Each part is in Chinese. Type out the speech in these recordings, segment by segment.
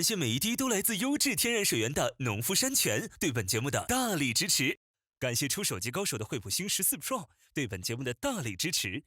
感谢每一滴都来自优质天然水源的农夫山泉对本节目的大力支持。感谢出手机高手的惠普星14 Pro 对本节目的大力支持。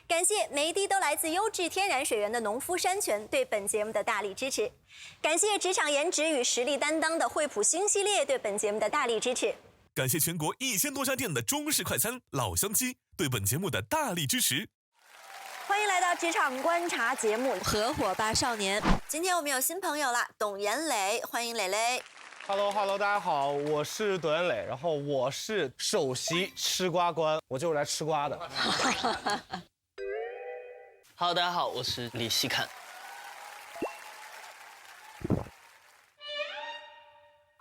感谢每一滴都来自优质天然水源的农夫山泉对本节目的大力支持，感谢职场颜值与实力担当的惠普星系列对本节目的大力支持，感谢全国1000多家店的中式快餐老乡鸡对本节目的大力支持。欢迎来到职场观察节目《合伙吧少年》。今天我们有新朋友了，董元磊，欢迎磊磊。Hello， 大家好，我是董元磊，然后我是首席吃瓜官，我就是来吃瓜的。Hello， 大家好，我是李希侃。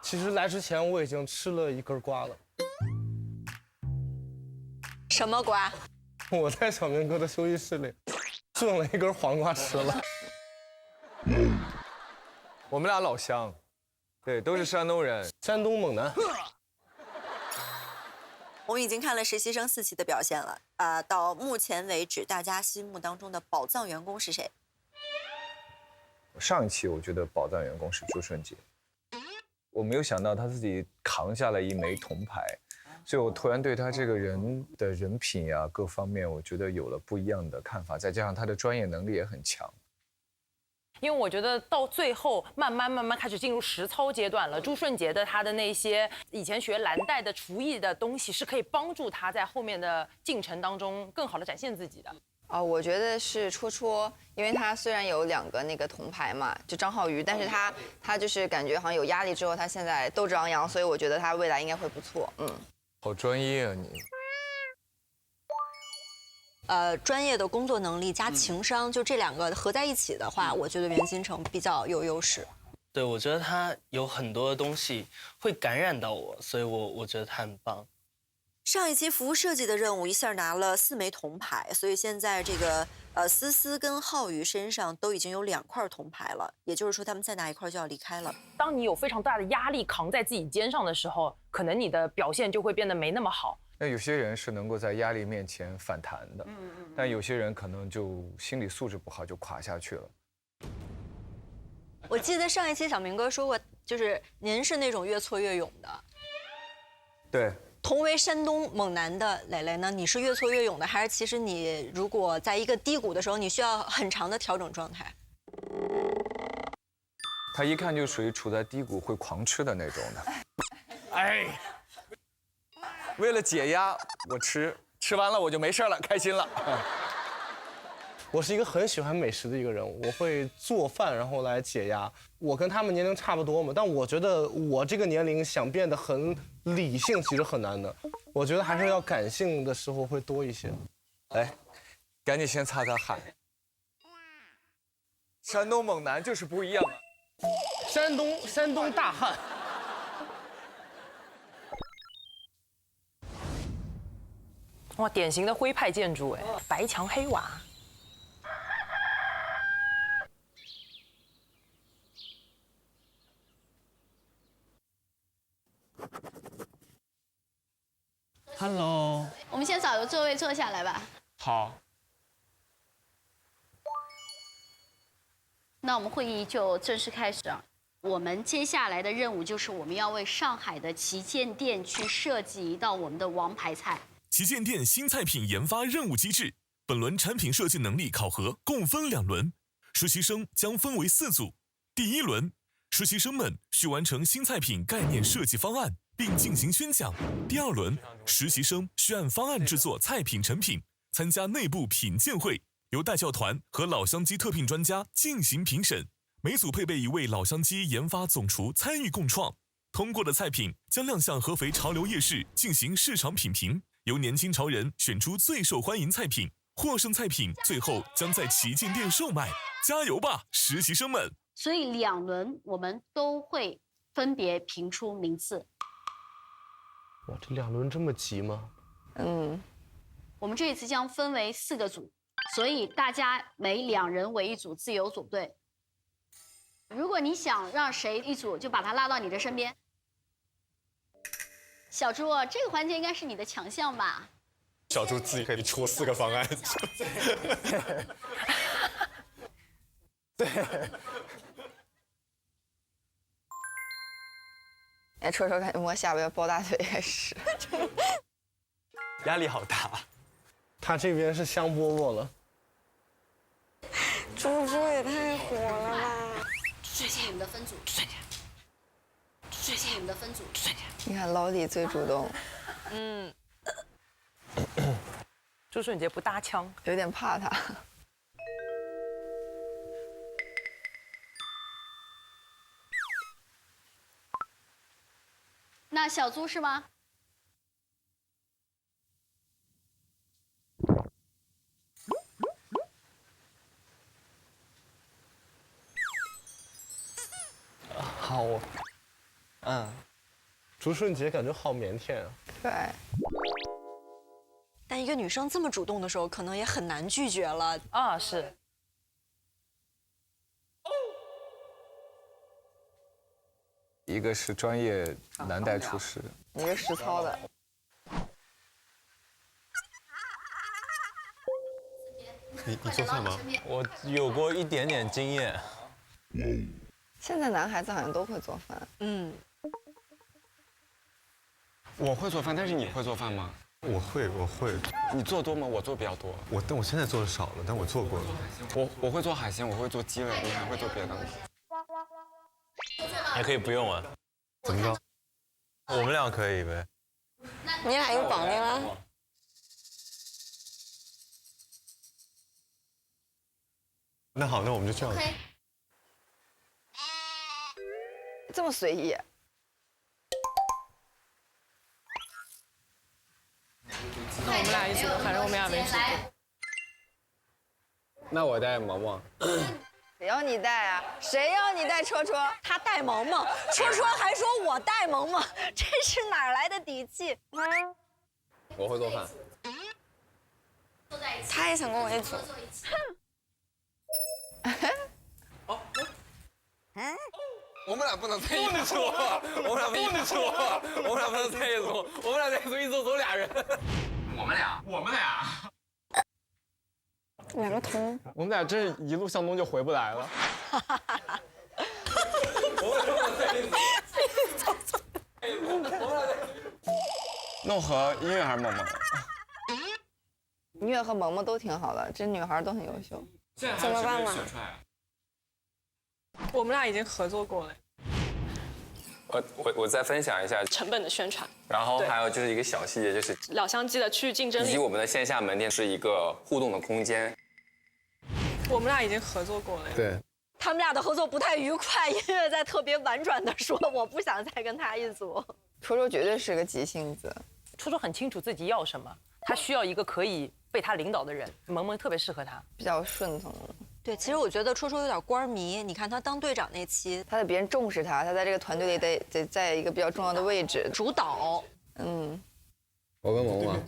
其实来之前我已经吃了一根瓜了。什么瓜？我在小明哥的休息室里种了一根黄瓜吃了。我们俩老乡，对，都是山东人，山东猛男。我们已经看了实习生4期的表现了，到目前为止，大家心目当中的宝藏员工是谁？上一期我觉得宝藏员工是朱顺杰，我没有想到他自己扛下了一枚铜牌，所以我突然对他这个人的人品啊各方面，我觉得有了不一样的看法，再加上他的专业能力也很强。因为我觉得到最后慢慢开始进入实操阶段了。朱顺杰的他的那些以前学蓝带的厨艺的东西，是可以帮助他在后面的进程当中更好的展现自己的。我觉得是戳戳，因为他虽然有2个那个铜牌嘛，就张浩宇，但是他就是感觉好像有压力之后，他现在斗志昂扬，所以我觉得他未来应该会不错。好专业啊你。专业的工作能力加情商，就这2个合在一起的话，我觉得袁金城比较有优势。对，我觉得他有很多东西会感染到我，所以我觉得他很棒。上一期服务设计的任务一下拿了4枚铜牌，所以现在这个思思跟浩宇身上都已经有2块铜牌了，也就是说他们再拿1块就要离开了。当你有非常大的压力扛在自己肩上的时候，可能你的表现就会变得没那么好。那有些人是能够在压力面前反弹的，但有些人可能就心理素质不好就垮下去了。我记得上一期小明哥说过，就是您是那种越挫越勇的。对。同为山东猛男的磊磊呢，你是越挫越勇的，还是其实你如果在一个低谷的时候，你需要很长的调整状态？他一看就属于处在低谷会狂吃的那种的。哎，为了解压，我吃完了我就没事了，开心了。我是一个很喜欢美食的一个人，我会做饭然后来解压。我跟他们年龄差不多嘛，但我觉得我这个年龄想变得很理性其实很难的，我觉得还是要感性的时候会多一些。来，赶紧先擦擦汗。山东猛男就是不一样啊！山东大汉。哇，典型的徽派建筑哎，白墙黑瓦。Hello， 我们先找个座位坐下来吧。好。那我们会议就正式开始啊。我们接下来的任务就是我们要为上海的旗舰店去设计一道我们的王牌菜。旗舰店新菜品研发任务机制，本轮产品设计能力考核共分2轮，实习生将分为4组。第1轮，实习生们需完成新菜品概念设计方案，并进行宣讲。第2轮，实习生需按方案制作菜品成品，参加内部品鉴会，由带教团和老乡鸡特聘专家进行评审。每组配备1位老乡鸡研发总厨参与共创。通过的菜品将亮相合肥潮流夜市进行市场品评，由年轻潮人选出最受欢迎菜品，获胜菜品最后将在旗舰店售卖。加油吧，实习生们！所以2轮我们都会分别评出名次。哇，这2轮这么急吗？我们这一次将分为4个组，所以大家每2人为一组，自由组队。如果你想让谁一组，就把他拉到你的身边。小猪，这个环节应该是你的强项吧？小猪自己可以出4个方案。对。哎，戳戳感觉摸下巴要抱大腿开始，压力好大。他这边是香饽饽了。猪猪也太火了吧！这是你们的分组，这是你们的分组。你看老李最主动，朱顺杰不搭腔，有点怕他。那小猪是吗？好，朱顺杰感觉好腼腆啊。可爱。但一个女生这么主动的时候，可能也很难拒绝了。啊，是。一个是专业蓝带厨师，一个实操的。你做饭吗？我有过一点点经验。现在男孩子好像都会做饭。我会做饭，但是你会做饭吗？我会。你做多吗？我做比较多。但我现在做的少了，但我做过了。我会做海鲜，我会做鸡尾，你还会做别的东西？也可以不用啊。怎么着？我们俩可以呗。你俩又绑定了？那好，那我们就这样。这么随意。那我们俩一组，反正我们俩没组。那我带萌萌。谁要你带啊？谁要你带戳戳？他带萌萌，戳戳还说我带萌萌，这是哪来的底气？我会做饭。他也想跟我一组。我们俩不能在一组，我们俩不能组，我们俩不能在一组，我们俩在一组走俩人。我们俩。2个同。我们俩这一路向东就回不来了。那我和音乐还是萌萌？音乐和萌萌都挺好的，这女孩都很优秀。怎么办嘛？我们俩已经合作过了。我再分享一下成本的宣传，然后还有就是一个小细节，就是老乡记的区域竞争力，以及我们的线下门店是一个互动的空间。我们俩已经合作过了。对。他们俩的合作不太愉快，音乐在特别婉转的说：“我不想再跟他一组。”戳戳绝对是个急性子，戳戳很清楚自己要什么，他需要一个可以被他领导的人，萌萌特别适合他，比较顺从。对，其实我觉得戳戳有点官迷。你看他当队长那期，他得别人重视他，他在这个团队里得在一个比较重要的位置，主导。我跟萌萌。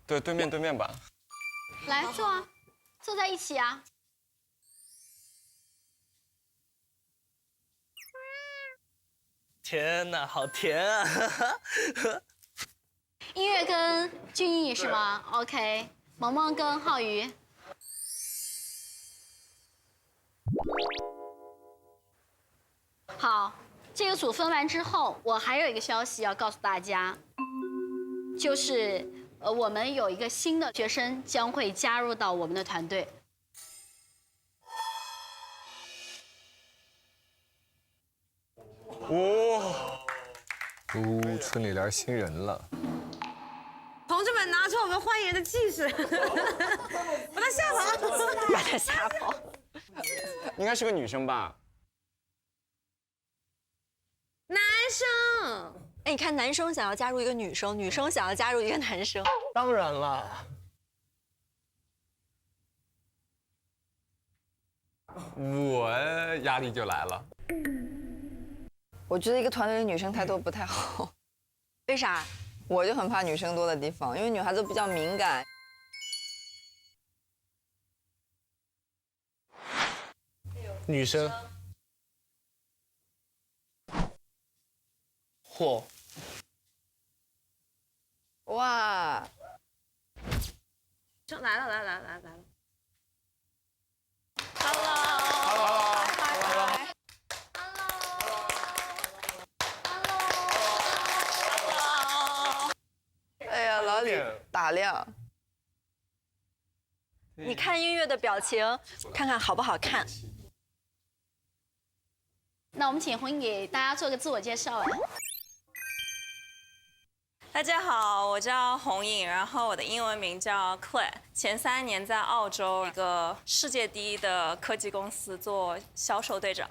对，对面吧。来坐啊，坐在一起啊。天哪，好甜啊！音乐跟俊逸是吗 ？OK， 萌萌跟浩宇。好，这个组分完之后，我还有一个消息要告诉大家，就是我们有一个新的学生将会加入到我们的团队。村里来新人了。同志们，拿出我们欢迎的气势，把他吓跑，把他吓跑。应该是个女生吧？男生。哎，你看，男生想要加入一个女生，女生想要加入一个男生。当然了。我压力就来了。我觉得一个团队里女生太多不太好。为啥？我就很怕女生多的地方，因为女孩子比较敏感。女生。嚯！哇！来了。哎呀，老李打量。你看音乐的表情，看看好不好看？那我们请红英给大家做个自我介绍。大家好，我叫红颖，然后我的英文名叫 Claire。前3年在澳洲一个世界第一的科技公司做销售队长。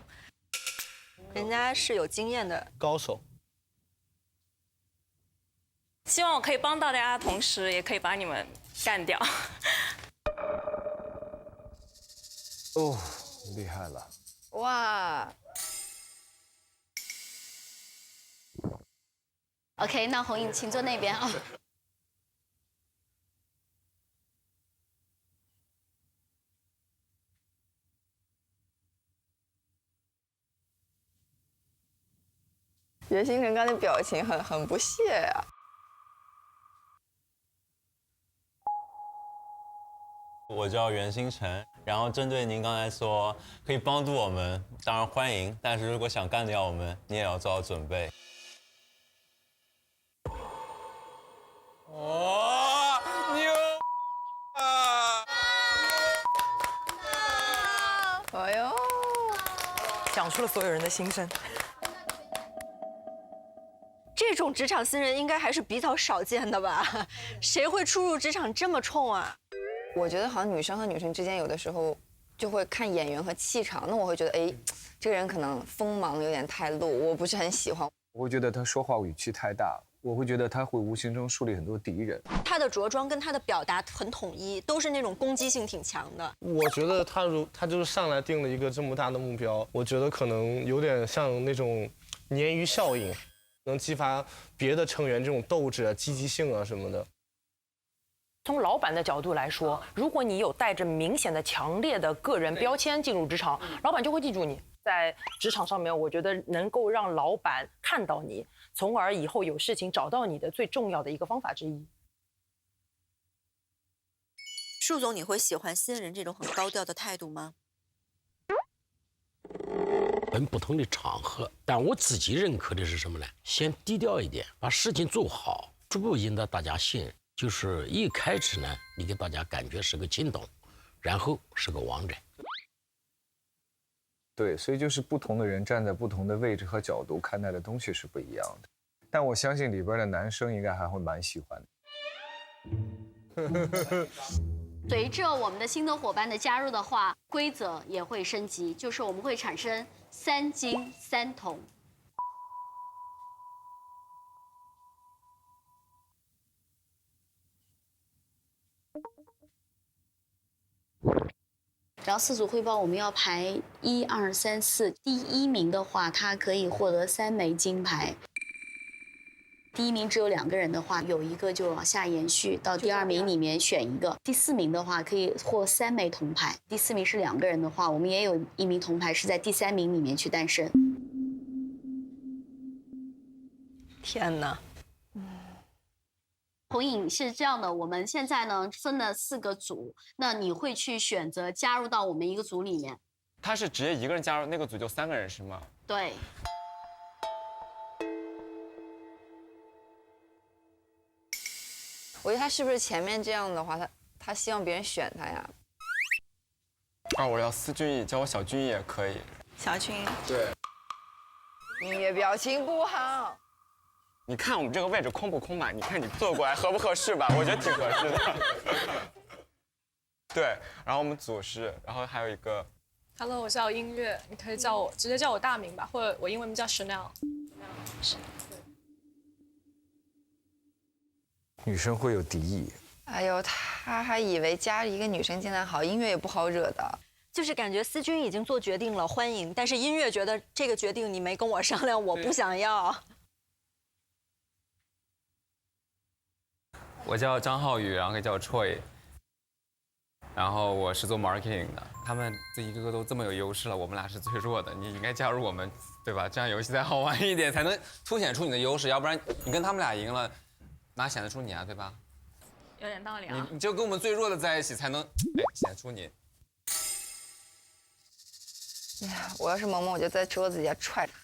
人家是有经验的高手。希望我可以帮到大家的同时，也可以把你们干掉。哦，厉害了！哇！ OK， 那红颖，请坐那边啊。袁星辰刚才表情很不屑呀、我叫袁星辰，然后针对您刚才说可以帮助我们，当然欢迎，但是如果想干掉我们，你也要做好准备。 哦，牛啊！哎呦，讲出了所有人的心声。这种职场新人应该还是比较少见的吧？谁会初入职场这么冲啊？我觉得好像女生和女生之间有的时候就会看眼缘和气场，那我会觉得，哎，这个人可能锋芒有点太露，我不是很喜欢。我会觉得他说话语气太大。 我会觉得他会无形中树立很多敌人。他的着装跟他的表达很统一，都是那种攻击性挺强的。我觉得他就是上来定了一个这么大的目标，我觉得可能有点像那种鲶鱼效应，能激发别的成员这种斗志啊、积极性啊什么的。 从老板的角度来说，如果你有带着明显的、强烈的个人标签进入职场，老板就会记住你。在职场上面，我觉得能够让老板看到你，从而以后有事情找到你的最重要的一个方法之一。树总，你会喜欢新人这种很高调的态度吗？分不同的场合，但我自己认可的是什么呢？先低调一点，把事情做好，逐步赢得大家信任。 就是一开始呢，你给大家感觉是个青铜，然后是个王者。对，所以就是不同的人站在不同的位置和角度看待的东西是不一样的。但我相信里边的男生应该还会蛮喜欢的。随着我们的新的伙伴的加入的话，规则也会升级，就是我们会产生3金3铜。 然后4组汇报，我们要排1、2、3、4。第1名的话，他可以获得3枚金牌。第1名只有2个人的话，有一个就往下延续到第2名里面选一个。第4名的话，可以获3枚铜牌。第4名是2个人的话，我们也有1名铜牌是在第3名里面去诞生。天哪！ 红颖是这样的，我们现在呢分了4个组，那你会去选择加入到我们一个组里面？他是直接一个人加入那个组就3个人是吗？对。我觉得他是不是前面这样的话，他希望别人选他呀？啊，我要司俊逸，叫我小俊逸也可以。小俊逸。对。音乐表情不好。 你看我们这个位置空不空吧？你看你坐过来合不合适吧？我觉得挺合适的。对，然后我们组是，然后还有一个。Hello， 我叫音乐，你可以叫我直接叫我大名吧，或者我英文名叫 Chanel。女生会有敌意。哎呦，他还以为加一个女生进来好，音乐也不好惹的。就是感觉思君已经做决定了，欢迎，但是音乐觉得这个决定你没跟我商量，我不想要。我叫张浩宇，然后可以叫我 Troy， 然后我是做 marketing 的。他们这一个个都这么有优势了，我们俩是最弱的，你应该加入我们，对吧？这样游戏才好玩一点，才能凸显出你的优势，要不然你跟他们俩赢了，哪显得出你啊，对吧？有点道理啊。你就跟我们最弱的在一起，才能显出你。我要是萌萌，我就在桌子底下踹他。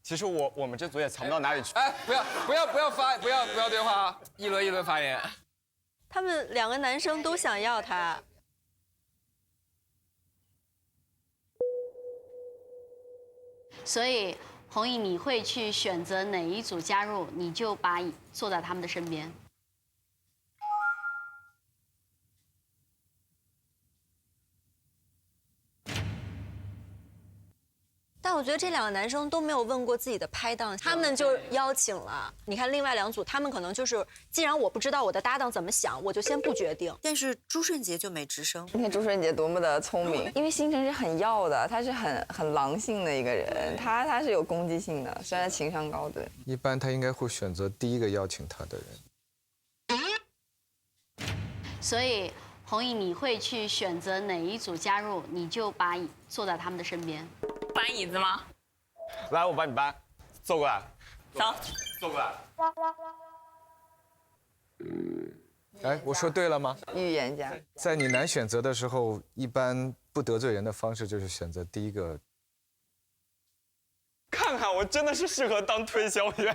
其实我们这组也强不到哪里去。哎，不要对话啊！一轮发言。他们2个男生都想要他。所以红颖，你会去选择哪一组加入，你就坐在他们的身边。但我觉得这2个男生都没有问过自己的拍档，他们就邀请了。你看另外2组，他们可能就是，既然我不知道我的搭档怎么想，我就先不决定。但是朱顺杰就没吱声。你看朱顺杰多么的聪明，因为星辰是很要的，他是很狼性的一个人，他是有攻击性的，虽然他情商高，对。一般他应该会选择第一个邀请他的人。所以红颖，你会去选择哪一组加入，你就坐在他们的身边。搬椅子吗？来，我帮你搬，坐过来。走，坐过来。哎，我说对了吗？预言家。在你难选择的时候，一般不得罪人的方式就是选择第一个。看看，我真的是适合当推销员。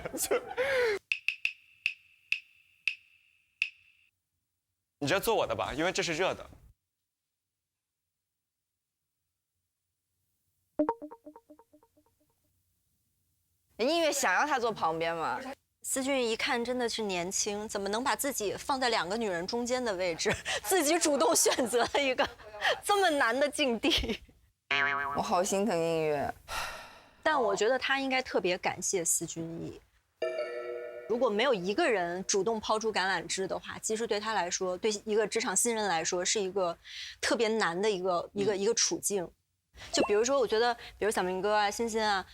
你就做我的吧，因为这是热的。音乐想要他坐旁边吗？思君一看真的是年轻，怎么能把自己放在2个女人中间的位置，自己主动选择了一个这么难的境地？我好心疼音乐，但我觉得他应该特别感谢思君逸。如果没有一个人主动抛出橄榄枝的话，其实对他来说，对一个职场新人来说，是一个特别难的一个处境。就比如说，我觉得，比如小明哥啊、欣欣啊。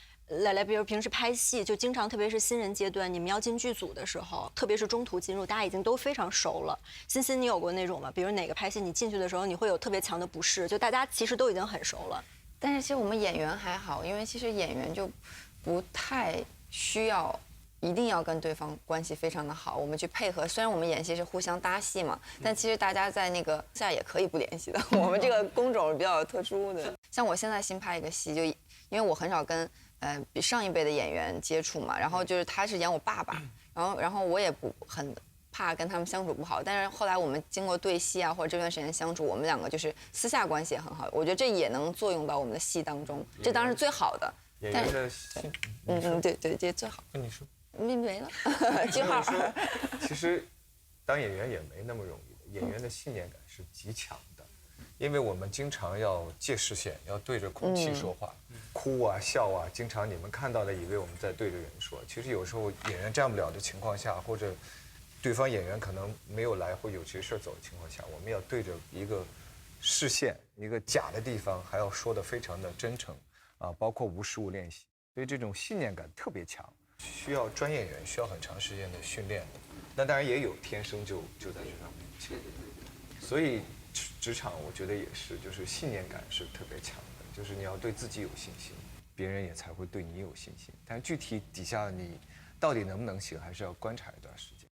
比如平时拍戏，就经常，特别是新人阶段，你们要进剧组的时候，特别是中途进入，大家已经都非常熟了。欣欣，你有过那种吗？比如哪个拍戏，你进去的时候，你会有特别强的不适，就大家其实都已经很熟了。但是其实我们演员还好，因为其实演员就不太需要一定要跟对方关系非常的好，我们去配合。虽然我们演戏是互相搭戏嘛，但其实大家在那个下也可以不联系的。我们这个工种是比较特殊的。像我现在新拍一个戏，就因为我很少跟比上一辈的演员接触嘛，然后就是他是演我爸爸，然后我也不很怕跟他们相处不好，但是后来我们经过对戏啊或者这段时间相处，我们2个就是私下关系也很好，我觉得这也能作用到我们的戏当中，这当然是最好的。演员的对，这最好。跟你说没了，句号。其实当演员也没那么容易的，演员的信念感是极强的，因为我们经常要借视线，要对着空气说话，哭啊笑啊，经常你们看到的以为我们在对着人说，其实有时候演员站不了的情况下，或者对方演员可能没有来或有些事走的情况下，我们要对着一个视线，一个假的地方，还要说得非常的真诚啊，包括无实物练习，所以这种信念感特别强，需要专业演员需要很长时间的训练的。那当然也有天生就在这上面强，所以职场我觉得也是，就是信念感是特别强的，就是你要对自己有信心，别人也才会对你有信心。但具体底下你到底能不能行，还是要观察一段时间。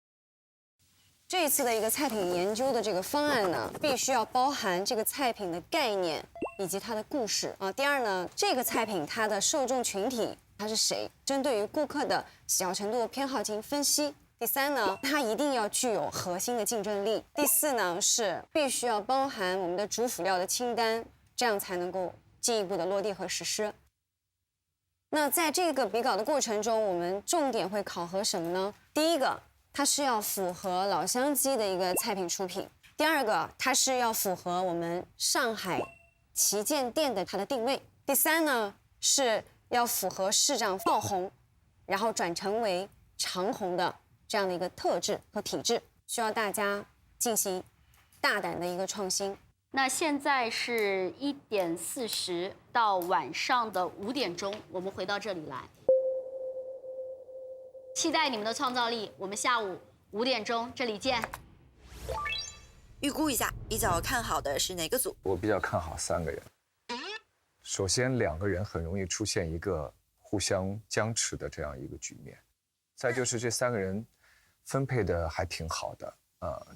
这一次的一个菜品研究的这个方案呢，必须要包含这个菜品的概念以及它的故事啊。第二呢，这个菜品它的受众群体它是谁，针对于顾客的喜好程度、偏好进行分析。第三呢，它一定要具有核心的竞争力。第四呢，是必须要包含我们的主辅料的清单，这样才能够进一步的落地和实施。那在这个比稿的过程中，我们重点会考核什么呢？第一个，它是要符合老乡鸡的一个菜品出品；第二个，它是要符合我们上海旗舰店的它的定位；第三呢，是要符合市长爆红，然后转成为长红的这样的一个特质和体制，需要大家进行大胆的一个创新。那现在是1点40到晚上的5点钟，我们回到这里来，期待你们的创造力。我们下午5点钟这里见。预估一下，比较看好的是哪个组？我比较看好3个人。首先，2个人很容易出现一个互相僵持的这样一个局面。再就是这3个人分配的还挺好的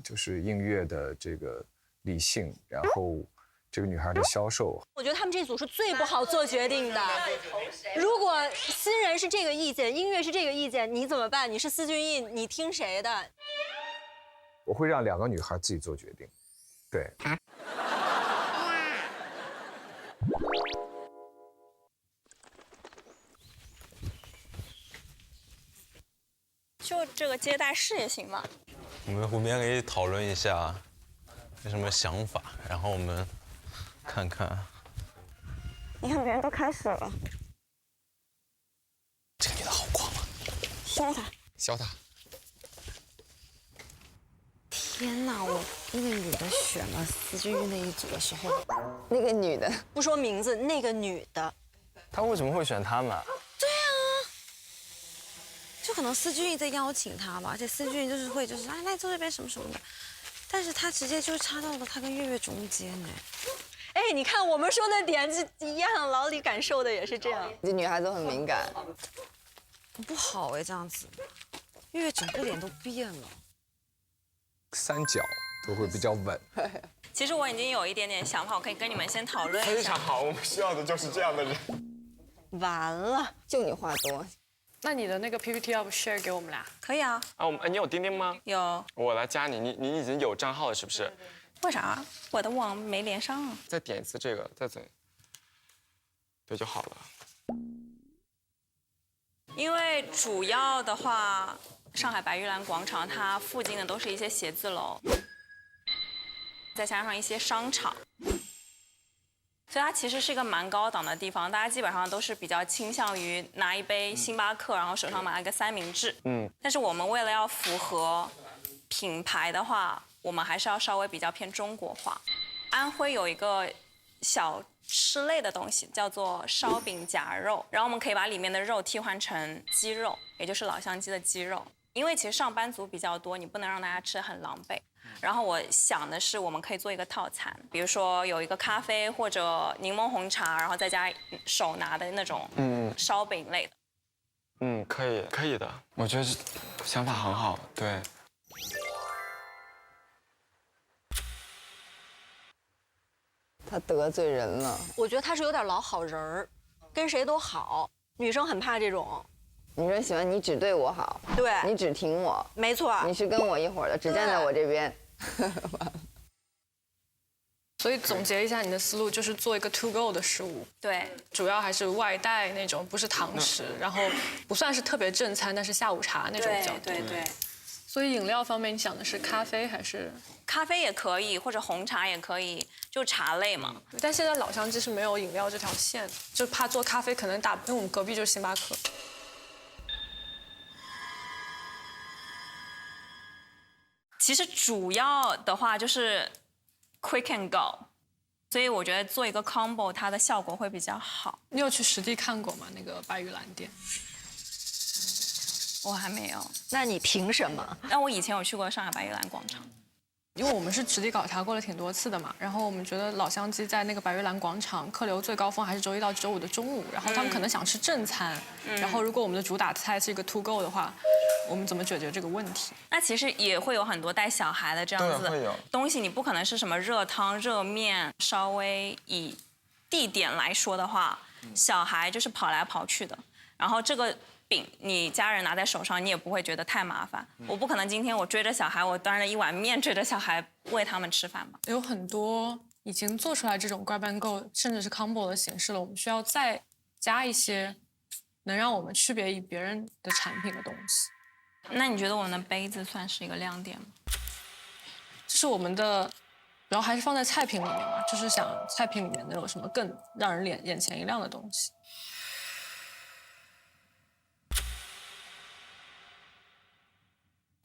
就是映月的这个理性，然后这个女孩的销售。我觉得他们这组是最不好做决定的。如果新人是这个意见，音乐是这个意见，你怎么办？你是司君毅，你听谁的？我会让2个女孩自己做决定，对。就这个接待室也行吧。我们湖边可以讨论一下有什么想法，然后我们看看。你看别人都开始了，这个女的好狂啊！削他，削他！天哪！我那个女的选了司君毅那一组的时候，那个女的不说名字，那个女的，他为什么会选他们？对啊，就可能司君毅在邀请他嘛，而且司君毅就是会来坐这边什么什么的，但是他直接就插到了他跟月月中间呢。哎，你看我们说的点是一样，老李感受的也是这样。这女孩子很敏感，不好哎，这样子，月月整个脸都变了。3角都会比较稳。其实我已经有一点点想法，我可以跟你们先讨论一下。非常好，我们需要的就是这样的人。完了，就你话多。那你的那个 PPT 要不 share 给我们俩？可以啊。你有钉钉吗？有。我来加你，你已经有账号了是不是？为啥？我的网没连上啊。再点一次这个，再整，对就好了。因为主要的话，上海白玉兰广场它附近的都是一些写字楼，再加上一些商场，所以它其实是一个蛮高档的地方。大家基本上都是比较倾向于拿一杯星巴克，然后手上拿一个三明治。但是我们为了要符合品牌的话，我们还是要稍微比较偏中国化。安徽有一个小吃类的东西叫做烧饼夹肉，然后我们可以把里面的肉替换成鸡肉，也就是老乡鸡的鸡肉。因为其实上班族比较多，你不能让大家吃得很狼狈。然后我想的是，我们可以做一个套餐，比如说有一个咖啡或者柠檬红茶，然后再加手拿的那种烧饼类的。可以的，我觉得想法很好，对。他得罪人了。我觉得他是有点老好人儿，跟谁都好。女生很怕这种。女生喜欢你只对我好，对，你只挺我，没错，你是跟我一伙儿的，只站在我这边。所以总结一下你的思路，就是做一个 to go 的食物，对，主要还是外带那种，不是堂食，然后不算是特别正餐，但是下午茶那种比较多。对。所以饮料方面，你想的是咖啡还是？咖啡也可以，或者红茶也可以，就茶类嘛。但现在老乡鸡是没有饮料这条线，就怕做咖啡可能打，因为我们隔壁就是星巴克。其实主要的话就是 quick and go， 所以我觉得做一个 combo 它的效果会比较好。你有去实地看过吗？那个白玉兰店？我还没有。那你凭什么？但我以前有去过上海白玉兰广场。因为我们是实地考察过了挺多次的嘛，然后我们觉得老乡鸡在那个白玉兰广场客流最高峰还是周1到周5的中午，然后他们可能想吃正餐，然后如果我们的主打菜是一个 to go 的话，我们怎么解决这个问题？那其实也会有很多带小孩的这样子的东西，你不可能是什么热汤、热面，稍微以地点来说的话，小孩就是跑来跑去的，然后这个饼你家人拿在手上，你也不会觉得太麻烦。我不可能今天我追着小孩，我端着一碗面追着小孩喂他们吃饭吧。有很多已经做出来这种 grab and go， 甚至是 combo 的形式了，我们需要再加一些能让我们区别于别人的产品的东西。那你觉得我们的杯子算是一个亮点吗？这是我们的，然后还是放在菜品里面嘛，就是想菜品里面能有什么更让人眼前一亮的东西。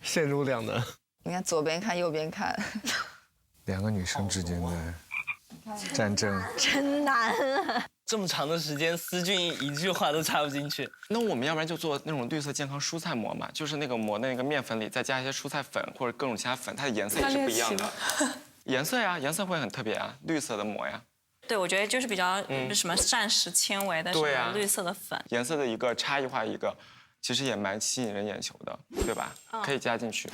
陷入两难。你看左边看右边看， 2个女生之间的战争真难啊！这么长的时间，思俊一句话都插不进去。那我们要不然就做那种绿色健康蔬菜馍嘛，就是那个馍的那个面粉里再加一些蔬菜粉或者各种其他粉，它的颜色也是不一样的。颜色呀，颜色会很特别啊，绿色的馍呀。对，我觉得就是比较什么膳食纤维的，什么绿色的粉，颜色的一个差异化一个，其实也蛮吸引人眼球的，对吧？可以加进去。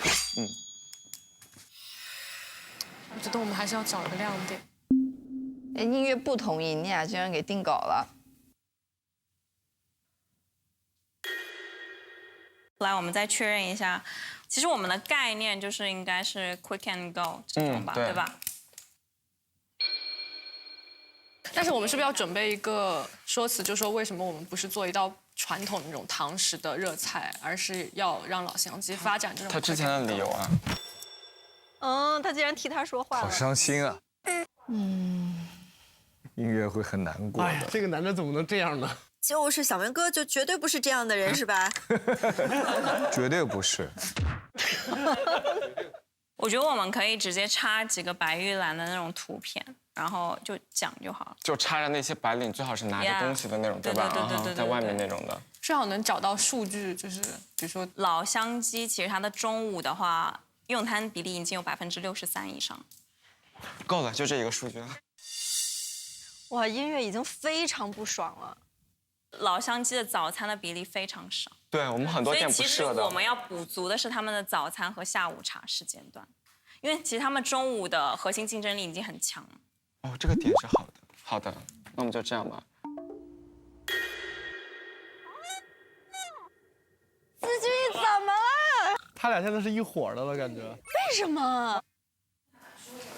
我觉得我们还是要找一个亮点。音乐不同意，你俩居然给定稿了。来，我们再确认一下，其实我们的概念就是应该是 quick and go 这种吧，对吧？但是我们是不是要准备一个说辞，就说为什么我们不是做一道传统那种堂食的热菜，而是要让老乡鸡发展这种？他之前的理由啊。他竟然替他说话了，好伤心啊。音乐会很难过的。哎呀，这个男的怎么能这样呢？就是小明哥就绝对不是这样的人，是吧？绝对不是。我觉得我们可以直接插几个白玉兰的那种图片，然后就讲就好了。就插着那些白领，最好是拿着东西的那种，对吧？对，在外面那种的。最好能找到数据，就是比如说老乡鸡，其实它的中午的话，用餐比例已经有63%以上。够了，就这一个数据了。哇，音乐已经非常不爽了。老乡鸡的早餐的比例非常少，对我们很多店不设的。所以其实我们要补足的是他们的早餐和下午茶时间段，因为其实他们中午的核心竞争力已经很强了。哦，这个点是好的。好的，那我们就这样吧。思君怎么了？他俩现在是一伙的了，感觉。为什么？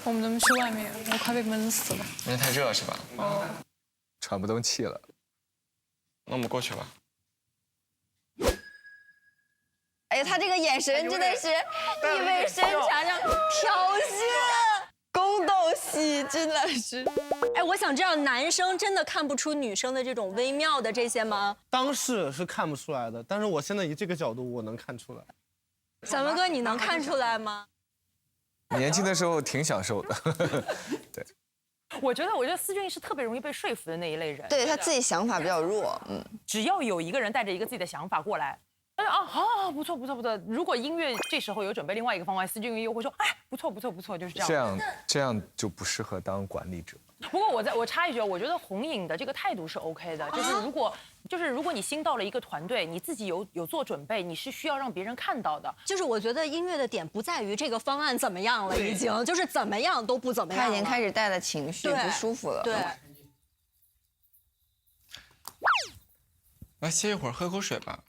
我们能不能去外面？我快被闷死了。因为太热是吧？喘不动气了。那我们过去吧。哎呀，他这个眼神真的是意味深长，让挑衅、宫斗戏，真的是。哎，我想知道男生真的看不出女生的这种微妙的这些吗？当时是看不出来的，但是我现在以这个角度，我能看出来。小明哥，你能看出来吗？年轻的时候挺享受的。对。我觉得思俊是特别容易被说服的那一类人。对他自己想法比较弱，只要有一个人带着一个自己的想法过来，他说好，不错。如果音乐这时候有准备另外一个方案，思俊又会说，哎，不错，就是这样。这样就不适合当管理者。不过我插一句，我觉得红影的这个态度是 OK 的，就是如果你新到了一个团队，你自己有做准备，你是需要让别人看到的。就是我觉得音乐的点不在于这个方案怎么样了，已经就是怎么样都不怎么样了。他已经开始带了情绪，不舒服了。对。来歇一会儿，喝口水吧。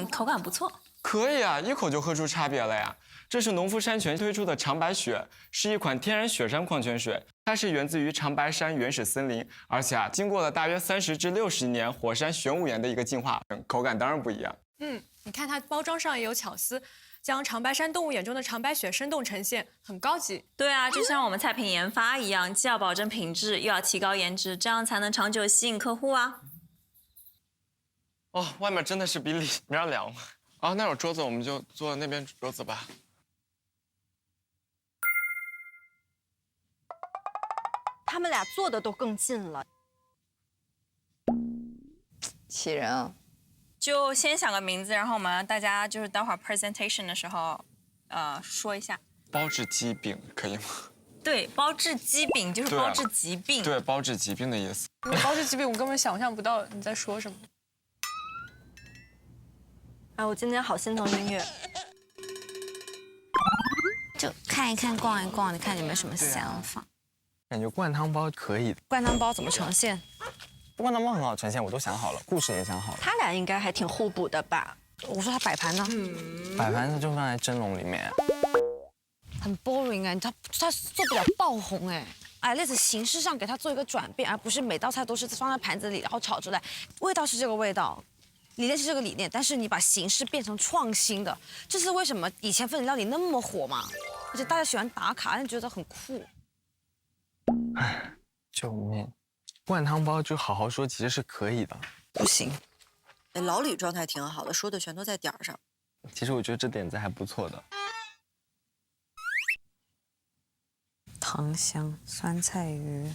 口感不错。可以啊，一口就喝出差别了呀。这是农夫山泉推出的长白雪，是一款天然雪山矿泉水，它是源自于长白山原始森林，而且经过了大约30至60年火山玄武岩的一个进化，口感当然不一样。你看它包装上也有巧思，将长白山动物眼中的长白雪生动呈现，很高级。对啊，就像我们菜品研发一样，既要保证品质，又要提高颜值，这样才能长久吸引客户啊。哦，外面真的是比里面凉。啊，那有桌子，我们就坐那边桌子吧。他们俩坐的都更近了，气人啊！就先想个名字，然后我们大家就是待会儿 presentation 的时候，说一下。包治鸡饼可以吗？对，包治鸡饼就是包治疾病。对，包治疾病的意思。包治疾病，我根本想象不到你在说什么。哎，我今天好心疼音乐。就看一看，逛一逛，你看有没有什么想法？感觉灌汤包可以。灌汤包怎么呈现？灌汤包很好呈现，我都想好了，故事也想好了。他俩应该还挺互补的吧？我说他摆盘呢？摆盘就放在蒸笼里面。很 boring 哎，他做不了爆红哎。哎，类似形式上给他做一个转变，而不是每道菜都是放在盘子里然后炒出来。味道是这个味道，理念是这个理念，但是你把形式变成创新的，这是为什么以前分子料理那么火嘛？而且大家喜欢打卡，但觉得很酷。哎，救命！灌汤包就好好说，其实是可以的。不行，老李状态挺好的，说的全都在点儿上。其实我觉得这点子还不错的。糖香酸菜鱼。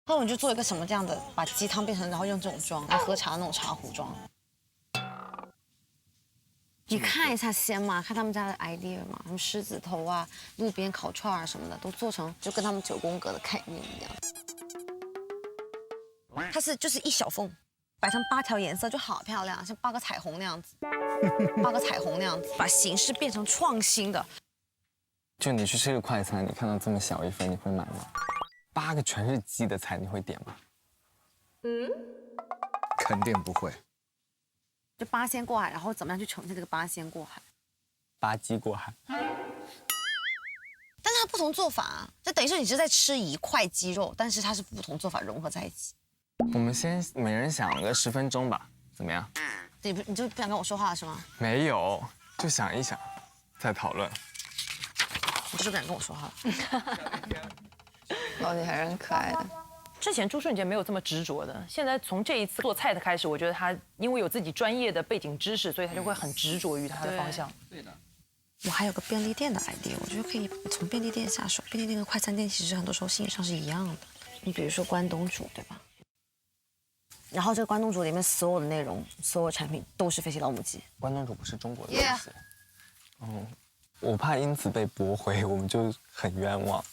那我就做一个什么这样的，把鸡汤变成，然后用这种装来喝茶那种茶壶装。你看一下先嘛，看他们家的 idea 嘛，什么狮子头啊、路边烤串啊什么的，都做成就跟他们9宫格的概念一样。它是就是一小缝，摆成8条颜色就好漂亮，像8个彩虹那样子，8个彩虹那样子，把形式变成创新的。就你去吃个快餐，你看到这么小一份，你会买吗？8个全是鸡的菜，你会点吗？肯定不会。就8仙过海，然后怎么样去呈现这个8仙过海？8鸡过海。但是它不同做法啊，就等于是你是在吃一块鸡肉，但是它是不同做法融合在一起。我们先每人想个10分钟吧，怎么样？你就不想跟我说话是吗？没有，就想一想，再讨论。你就是不想跟我说话。老李还是很可爱的。之前朱顺杰没有这么执着的，现在从这一次做菜的开始，我觉得他因为有自己专业的背景知识，所以他就会很执着于他的方向。对的。我还有个便利店的 idea， 我觉得可以从便利店下手。便利店跟快餐店其实很多时候性质上是一样的。你比如说关东煮，对吧？然后这个关东煮里面所有的内容、所有产品都是飞机老母鸡。关东煮不是中国的东西。哦，我怕因此被驳回，我们就很冤枉。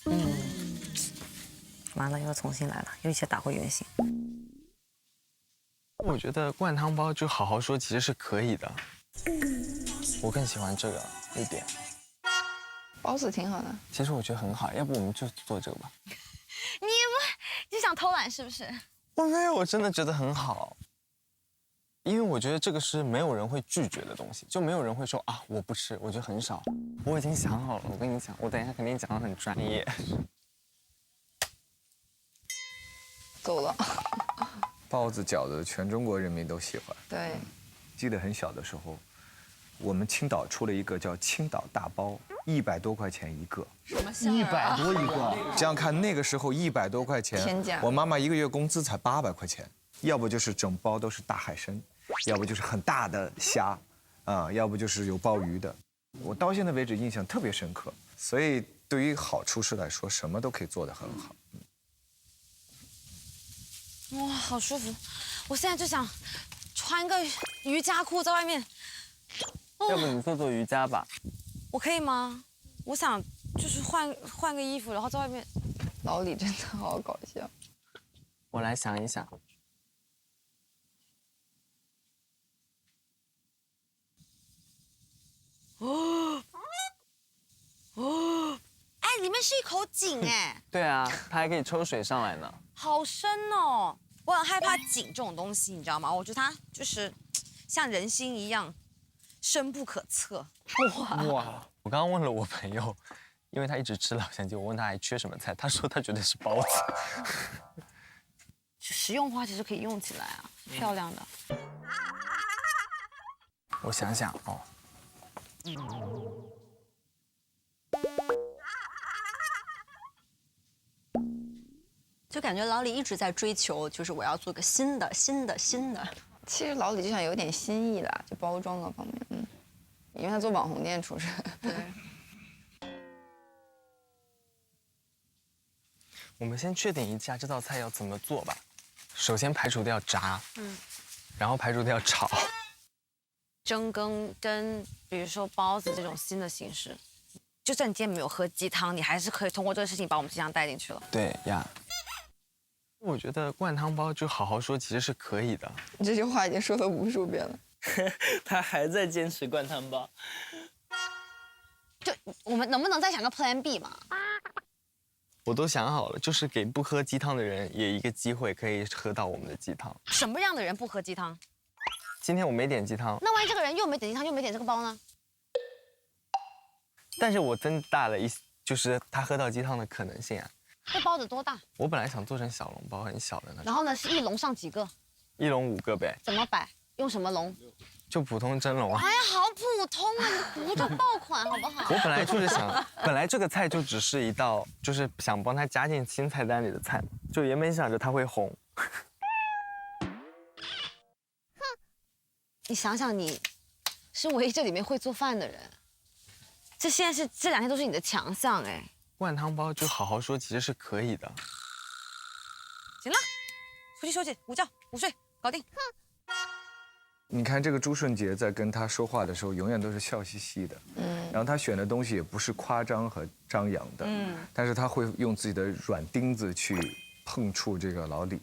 完了，又要重新来了，又一切打回原形。我觉得灌汤包就好好说其实是可以的。我更喜欢这个一点。包子挺好的。其实我觉得很好，要不我们就做这个吧。你想偷懒是不是？我没有，我真的觉得很好。因为我觉得这个是没有人会拒绝的东西，就没有人会说啊我不吃，我觉得很少。我已经想好了，我跟你讲，我等一下肯定讲得很专业。够了。包子、饺子，全中国人民都喜欢。对。记得很小的时候，我们青岛出了一个叫青岛大包，100多块钱一个。什么馅100多一个。这样看，那个时候100多块钱，天价。我妈妈1个月工资才800块钱，要不就是整包都是大海参，要不就是很大的虾，要不就是有鲍鱼的。我到现在为止印象特别深刻，所以对于好厨师来说，什么都可以做得很好。哇，好舒服！我现在就想穿个瑜伽裤在外面。要不你做瑜伽吧？我可以吗？我想就是换个衣服，然后在外面。老李真的好搞笑。我来想一想。哎，里面是一口井哎。对啊，它还可以抽水上来呢。好深哦！我很害怕井这种东西，你知道吗？我觉得它就是像人心一样深不可测。哇！我刚刚问了我朋友，因为他一直吃老乡鸡，我问他还缺什么菜，他说他觉得是包子。实用花其实可以用起来啊，漂亮的。我想想哦。就感觉老李一直在追求，就是我要做个新的。其实老李就想有点新意啦，就包装各方面，因为他做网红店出身。对。我们先确定一下这道菜要怎么做吧。首先排除掉炸，然后排除掉炒。蒸跟比如说包子这种新的形式，就算你今天没有喝鸡汤，你还是可以通过这个事情把我们鸡汤带进去了。对呀。我觉得灌汤包就好好说其实是可以的。你这句话已经说了无数遍了。他还在坚持灌汤包。就我们能不能再想个 Plan B 嘛？我都想好了，就是给不喝鸡汤的人也一个机会可以喝到我们的鸡汤。什么样的人不喝鸡汤？今天我没点鸡汤。那万一这个人又没点鸡汤，又没点这个包呢？但是我增大了就是他喝到鸡汤的可能性啊。这包子多大？我本来想做成小笼包，很小的那种。然后呢，是一笼上几个？1笼5个呗。怎么摆？用什么笼？就普通蒸笼啊。哎呀，好普通啊！你不就爆款好不好？我本来就是想，本来这个菜就只是一道，就是想帮他加进新菜单里的菜，就原本想着他会红。你想想，你是唯一这里面会做饭的人，这现在是这2天都是你的强项哎。灌汤包就好好说，其实是可以的。行了，出去休息，午觉午睡，搞定。你看这个朱顺杰在跟他说话的时候，永远都是笑嘻嘻的。然后他选的东西也不是夸张和张扬的。但是他会用自己的软钉子去碰触这个老李。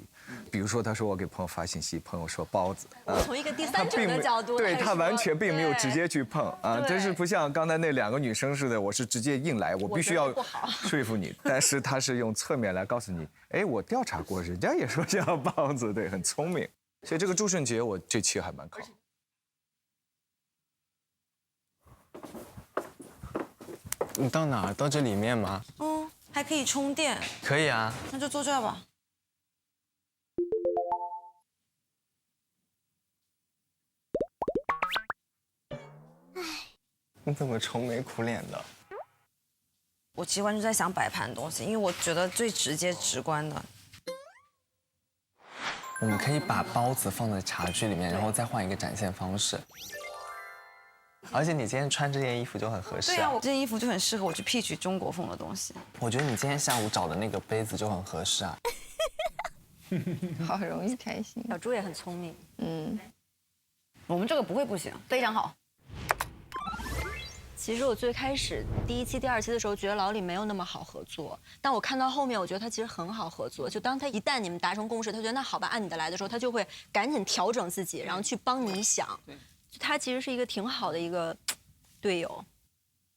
比如说，他说我给朋友发信息，朋友说包子。从一个第三者的角度，对他完全并没有直接去碰啊，真是不像刚才那2个女生似的，我是直接硬来，我必须要说服你。但是他是用侧面来告诉你，哎，我调查过，人家也说要包子，对，很聪明。所以这个朱顺杰，我这期还蛮靠。你到哪儿？到这里面吗？还可以充电。可以啊。那就坐这儿吧。你怎么愁眉苦脸的？我其实完全在想摆盘的东西，因为我觉得最直接直观的。我们可以把包子放在茶具里面，然后再换一个展现方式。而且你今天穿这件衣服就很合适。对啊，我这件衣服就很适合我去 pitch 中国风的东西。我觉得你今天下午找的那个杯子就很合适啊。好容易开心。小猪也很聪明。我们这个不会不行，非常好。其实我最开始第1期、第2期的时候，觉得老李没有那么好合作，但我看到后面，我觉得他其实很好合作。就当他一旦你们达成共识，他觉得那好吧，按你的来的时候，他就会赶紧调整自己，然后去帮你想。他其实是一个挺好的一个队友。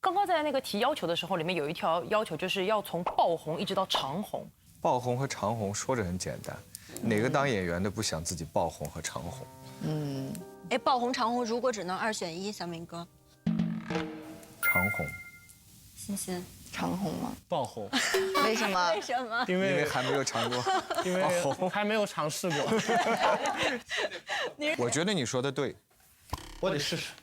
刚刚在那个提要求的时候，里面有一条要求就是要从爆红一直到长红。爆红和长红说着很简单，哪个当演员的不想自己爆红和长红？哎，爆红长红如果只能2选1，小明哥。长红。欣欣。长红吗？爆红。为什么？为什么？因为还没有尝过，因为还没有尝试过。我觉得你说的对，我得试试。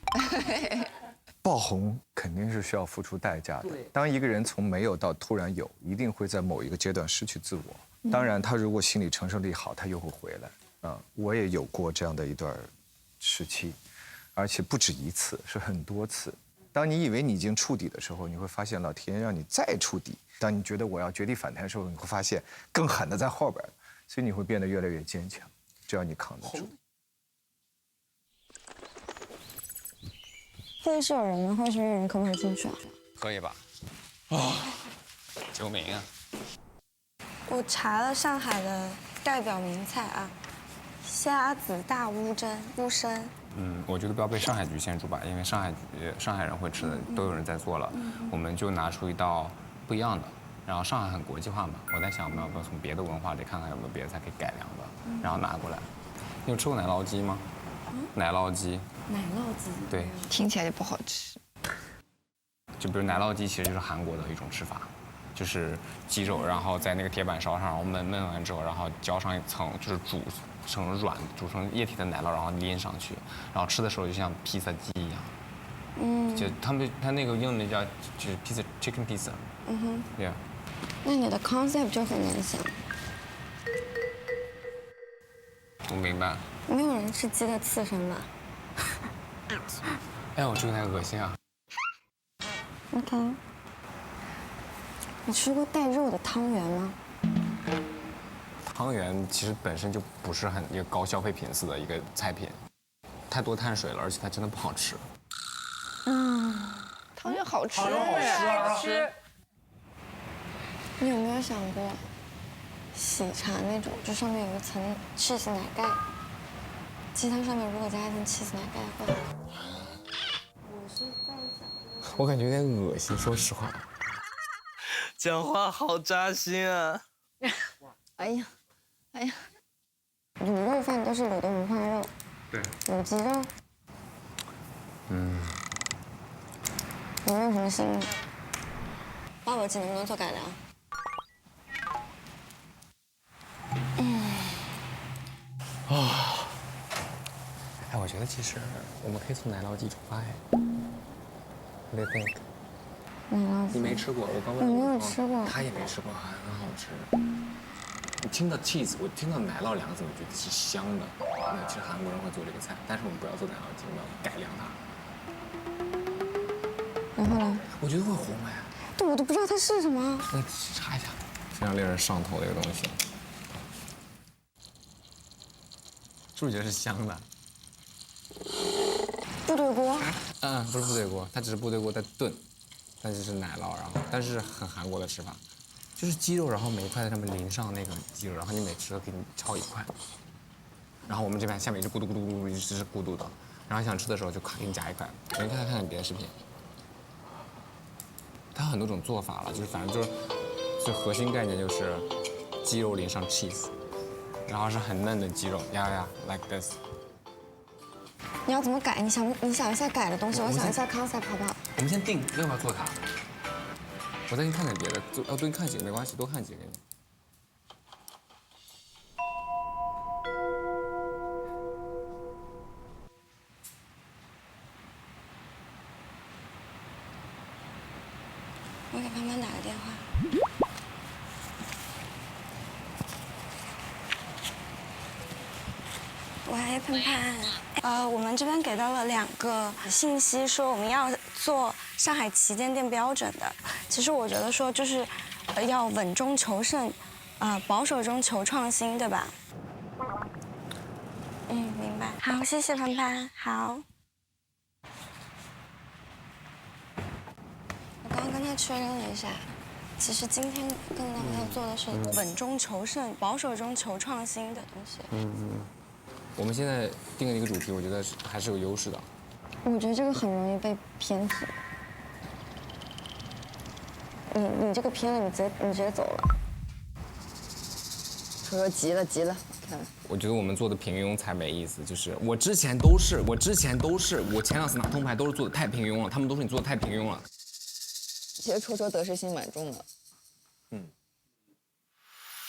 爆红肯定是需要付出代价的。当一个人从没有到突然有，一定会在某一个阶段失去自我。当然，他如果心理承受力好，他又会回来。我也有过这样的一段时期，而且不止一次，是很多次。当你以为你已经触底的时候，你会发现老天让你再触底。当你觉得我要绝地反弹的时候，你会发现更狠的在后边，所以你会变得越来越坚强，只要你扛得住。这里是有人吗？或者是没有人，可不可以进去啊？可以吧？救命啊！我查了上海的代表名菜啊，虾子大乌参。我觉得不要被上海局限住吧，因为上海人会吃的都有人在做了，我们就拿出一道不一样的。然后上海很国际化嘛，我在想我们要不要从别的文化里看看有没有别的菜可以改良的，然后拿过来。你有吃过奶酪鸡吗？奶酪鸡。奶酪鸡。对。听起来就不好吃。就比如奶酪鸡其实就是韩国的一种吃法，就是鸡肉，然后在那个铁板烧上，然后焖完之后，然后浇上一层就是煮成液体的奶酪，然后淋上去，然后吃的时候就像披萨鸡一样。就他那个用的叫就是披萨 chicken pizza。Yeah。那你的 concept 就很难想。我明白。没有人吃鸡的刺身吧？哎，我觉得有点恶心啊。OK。你吃过带肉的汤圆吗？汤圆其实本身就不是一个高消费品似的一个菜品，太多碳水了，而且它真的不好吃。汤圆好吃。好吃。你有没有想过，喜茶那种，就上面有一层 cheese 奶盖，鸡汤上面如果加一层 cheese 奶盖会？我是在想，我感觉有点恶心，说实话。讲话好扎心啊！哎呀，卤肉饭都是卤的五花肉，对，卤鸡肉，有没有什么新意？八宝鸡能不能做改良？哎，我觉得其实我们可以从奶酪鸡出发哎。What do you think？奶酪鸡。你没吃过，我刚问。我没有吃过。他也没吃过，很好吃。你听到 cheese， 我听到奶酪2个字，我觉得是香的。那其实韩国人会做这个菜，但是我们不要做奶酪鸡，我们要改良它。然后呢？我觉得会红哎。对，我都不知道它是什么。查一下，非常令人上头的一个东西。是不是觉得是香的？部队锅？不是部队锅，它只是部队锅在炖，但是是奶酪，然后但是很韩国的吃法，就是鸡肉，然后每一块在上面淋上那个鸡肉，然后你每吃都给你焯一块，然后我们这边下面一直咕嘟咕嘟咕嘟一直是咕嘟的，然后想吃的时候就给你夹一块。你看看别的视频，它有很多种做法了，就是反正就核心概念就是鸡肉淋上 cheese， 然后是很嫩的鸡肉，like this。你要怎么改？你想一下改的东西，我想一下 concept 好不好？我们先定要不要做它，我再给你看点别的，要多看几个没关系，多看几个给你。我给潘潘打个电话。喂，潘潘，我们这边给到了2个信息，说我们要做上海旗舰店标准的。其实我觉得说就是要稳中求胜，保守中求创新，对吧？明白。好，谢谢潘潘。好。我刚刚跟他确认了一下，其实今天跟他们要做的是稳中求胜、保守中求创新的东西。我们现在定了一个主题，我觉得还是有优势的。我觉得这个很容易被偏题。你这个偏了，你直接走了。说急了，看。我觉得我们做的平庸才没意思，就是我之前都是，我前2次拿铜牌都是做的太平庸了，他们都说你做的太平庸了。其实戳得失心蛮重的。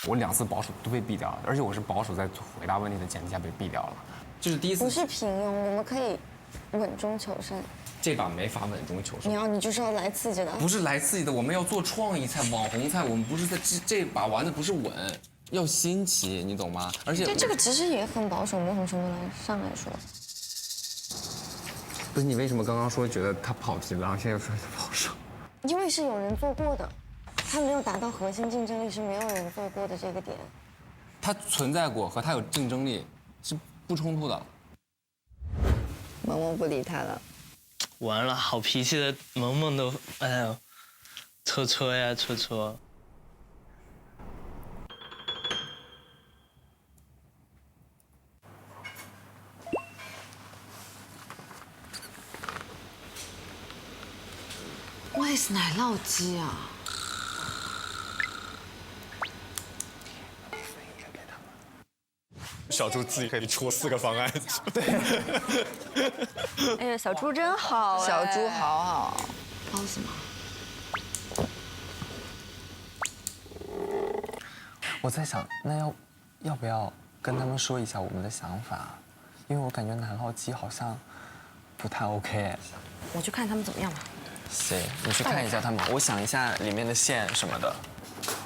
我2次保守都被毙掉了，而且我是保守在回答问题的前提下被毙掉了。就是第一次不是平庸，我们可以稳中求胜。这把没法稳中求胜。你就是要来刺激的。不是来刺激的，我们要做创意菜、网红菜，我们不是在这把玩的不是稳，要新奇，你懂吗？而且这个其实也很保守，某种程度上来说。不是你为什么刚刚说觉得他跑题了，然后现在又说他保守？因为是有人做过的。它没有达到核心竞争力，是没有人做过的这个点。它存在过和它有竞争力是不冲突的。萌萌不理他了，完了，好脾气的萌萌都，哎呦，戳呀戳。Where's 奶酪鸡啊？小猪自己可以出4个方案。对。哎呀，小猪真好。小猪好。包什么？我在想，那要不要跟他们说一下我们的想法？因为我感觉奶酪鸡好像不太 OK。我去看他们怎么样吧。行，你去看一下他们，我想一下里面的馅什么的。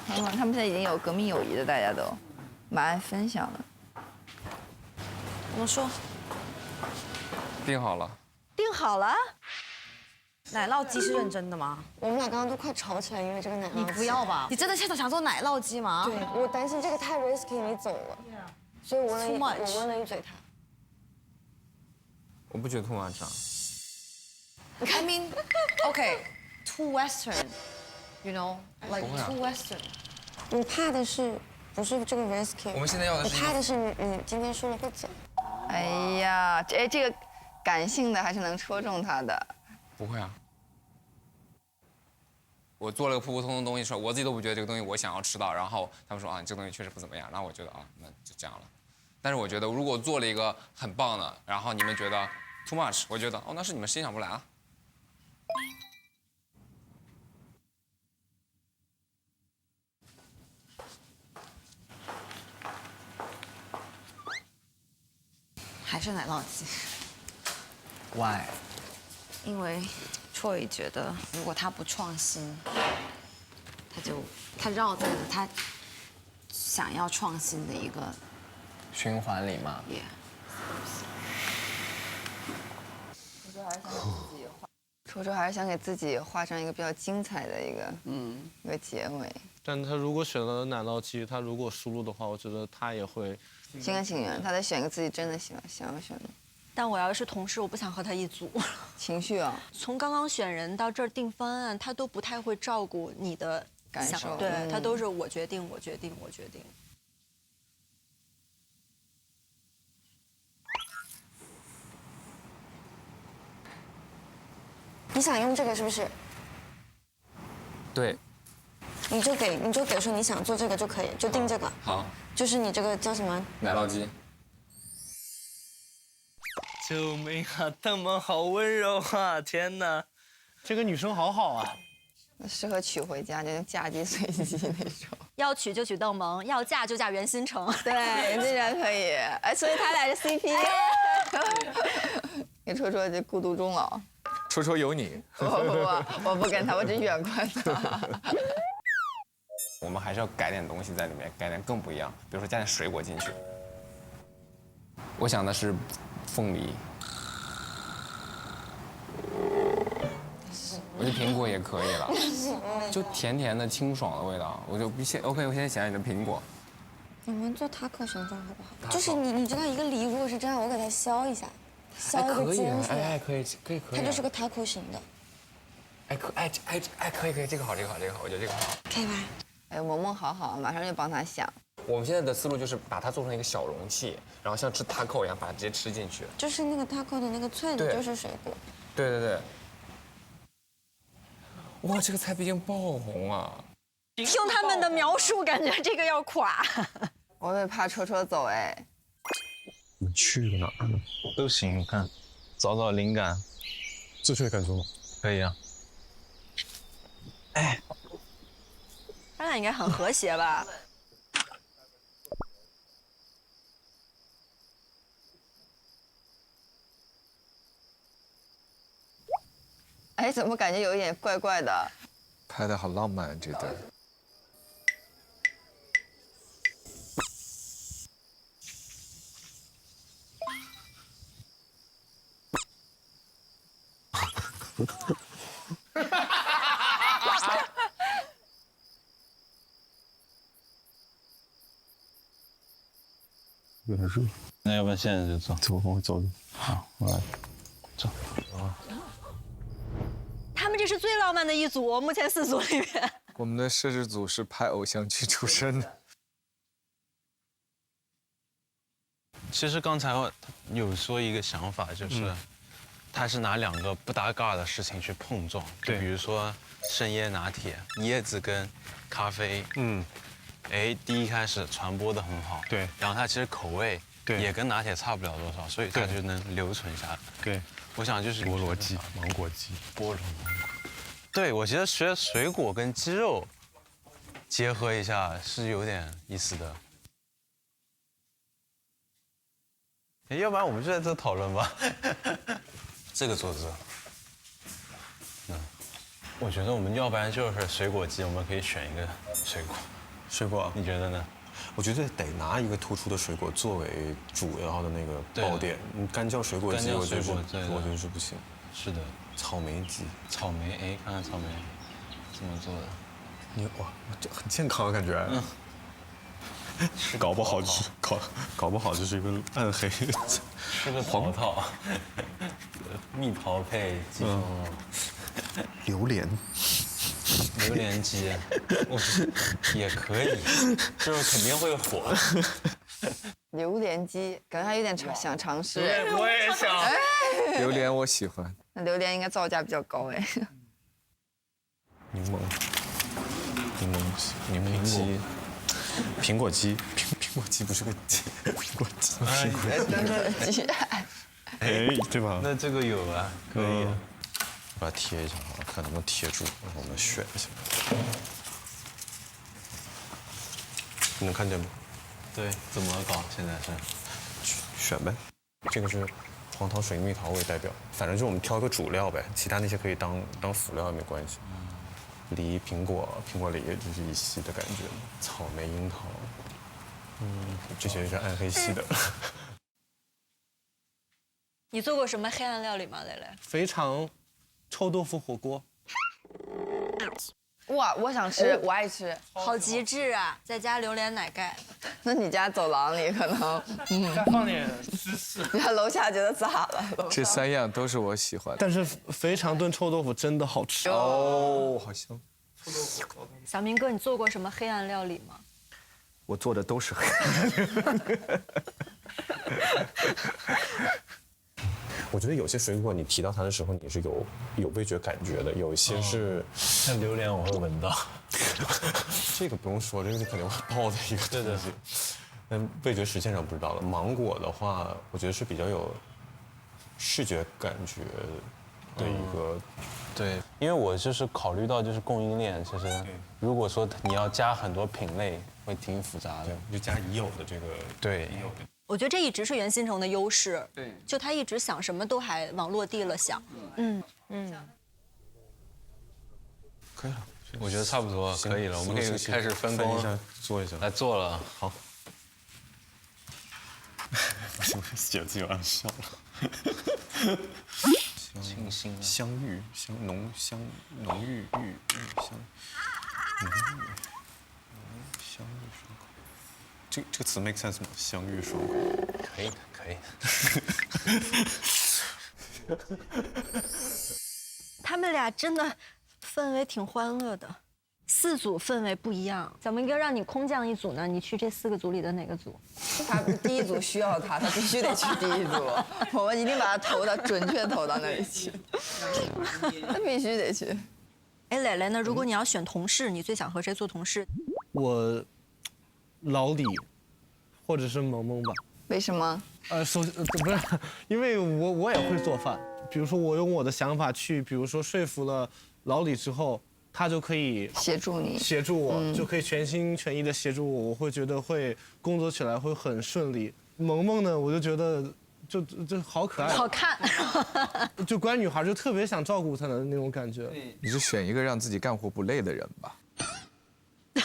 他们现在已经有革命友谊的，大家都蛮爱分享的。怎么说？定好了。定好了？奶酪鸡是认真的吗？我们俩刚刚都快吵起来，因为这个奶酪鸡。你不要吧？你真的现在想做奶酪鸡吗？对，我担心这个太 risky， 你走了，所以我问了一嘴他。我不觉得 too much 啊。I mean, okay, too Western, you know, like too Western. 我怕的是不是这个 risky？ 我们现在要的是。我怕的是你今天输了会走。哎呀，这个感性的还是能戳中他的。不会啊。我做了个普普通通的东西出来，我自己都不觉得这个东西我想要吃到，然后他们说啊，你这个东西确实不怎么样，然后我觉得啊，那就这样了。但是我觉得如果做了一个很棒的，然后你们觉得 too much， 我觉得哦，那是你们欣赏不来啊。还是奶酪鸡。Why？ 因为Troy觉得，如果他不创新，他绕在了他想要创新的一个循环里嘛。我觉得还是想自己画。楚楚还是想给自己画上一个比较精彩的一个结尾。但他如果选了奶酪鸡，他如果输入的话，我觉得他也会心甘情愿，他得选一个自己真的想要选的。但我要是同事，我不想和他一组。情绪啊，从刚刚选人到这儿定方案，他都不太会照顾你的感受，对他都是我决定，我决定，我决定。你想用这个是不是？对，你就给说你想做这个就可以，就定这个。好，就是你这个叫什么？奶酪鸡。救命啊！他们好温柔啊！天哪，这个女生好好啊，适合娶回家，就是嫁鸡随鸡那种。要娶就娶邓萌，要嫁就嫁袁新城。对，这样可以。哎，所以他俩是 CP。你说说这孤独终老。戳戳有你。我不跟他，我只远观他。我们还是要改点东西在里面，改点更不一样，比如说加点水果进去。我想的是凤梨，我觉得苹果也可以了，就甜甜的清爽的味道。我现在想你的苹果。我们做taco形状好不好？就是你知道一个梨如果是这样，我给它削一下，削一个尖出来。可以。它就是个taco形的。可以，这个好，我觉得这个好。可以吧？哎，萌萌好，马上就帮他想。我们现在的思路就是把它做成一个小容器，然后像吃taco一样把它直接吃进去。就是那个taco的那个脆的，就是水果。对。哇，这个菜毕竟爆红啊！听他们的描述，感觉这个要垮。我也怕戳戳走哎。我们去哪儿呢？都行，看，找灵感。正确的感受吗？可以啊。哎，他俩应该很和谐吧？哎，怎么感觉有一点怪怪的？拍的好浪漫这段。有点热，那要不然现在就走？走，走。好，我来，走。他们这是最浪漫的一组，目前4组里面。我们的摄制组是拍偶像剧出身的。其实刚才有说一个想法，就是他是拿2个不搭嘎的事情去碰撞，就比如说生椰拿铁，椰子跟咖啡，第一开始传播的很好，对，然后它其实口味也跟拿铁差不了多少，所以它就能留存下来。对，我想就是菠萝鸡、芒果鸡、菠萝芒果。对，我觉得学水果跟鸡肉结合一下是有点意思的。要不然我们就在这讨论吧。这个桌子，我觉得我们要不然就是水果鸡，我们可以选一个水果。水果，你觉得呢？我觉得得拿一个突出的水果作为主要的那个爆点。干椒水果鸡，我觉得是不行。是的，草莓鸡，草莓，哎，看看草莓怎么做的。你哇，这很健康的感觉。搞不好就是一个暗黑，是个桃套，蜜桃配鸡胸肉，榴莲鸡，也可以，就是肯定会火。榴莲鸡，感觉他有点想尝试。我也想。榴莲我喜欢。那榴莲应该造价比较高哎。柠檬鸡。苹果鸡不是个鸡，苹果鸡，哎，对吧？那这个有啊，可以，把它贴一下好了，看能不能贴住，然后我们选一下，你能看见吗？对，怎么搞？现在是选呗，这个是黄桃水蜜桃为代表，反正就我们挑一个主料呗，其他那些可以当辅料也没关系。梨、苹果梨就是一系的感觉，草莓、樱桃，这些是暗黑系的。你做过什么黑暗料理吗，蕾蕾？非常臭豆腐火锅。哇，我想吃，我爱吃，好极致啊！再加榴莲奶盖。那你家走廊里可能，再放点芝士。你看楼下觉得咋了？这3样都是我喜欢的。但是肥肠炖臭豆腐真的好吃哦，好香。小明哥，你做过什么黑暗料理吗？我做的都是黑暗。我觉得有些水果你提到它的时候，你是有味觉感觉的，有一些是像榴莲我会闻到，这个不用说，这个是肯定会爆的一个东西。但味觉实现上不知道了。芒果的话，我觉得是比较有视觉感觉的一个。对，因为我就是考虑到就是供应链，其实如果说你要加很多品类，会挺复杂的，就加已有的这个对。我觉得这一直是袁新城的优势，对，就他一直想什么都还往落地了想，可以了，我觉得差不多可以了，我们可以开始分工一下做一下，来做了。好，写自己往上笑了。清新香芋，浓郁香芋爽口。这个词 make sense 吗？香芋爽口。可以的，可以的。他们俩真的氛围挺欢乐的，4组氛围不一样。小明哥让你空降一组呢，你去这4个组里的哪个组？他第一组需要他必须得去第一组，我们一定把他准确投到那里去，他必须得去。哎，蕾蕾呢？如果你要选同事，你最想和谁做同事？我老李，或者是萌萌吧。为什么？不是，因为我也会做饭。比如说我用我的想法去，比如说说服了老李之后，他就可以协助我，就可以全心全意的协助我，我会觉得会工作起来会很顺利。萌萌呢，我就觉得就好可爱，好看，就乖女孩，就特别想照顾她的那种感觉。你就选一个让自己干活不累的人吧。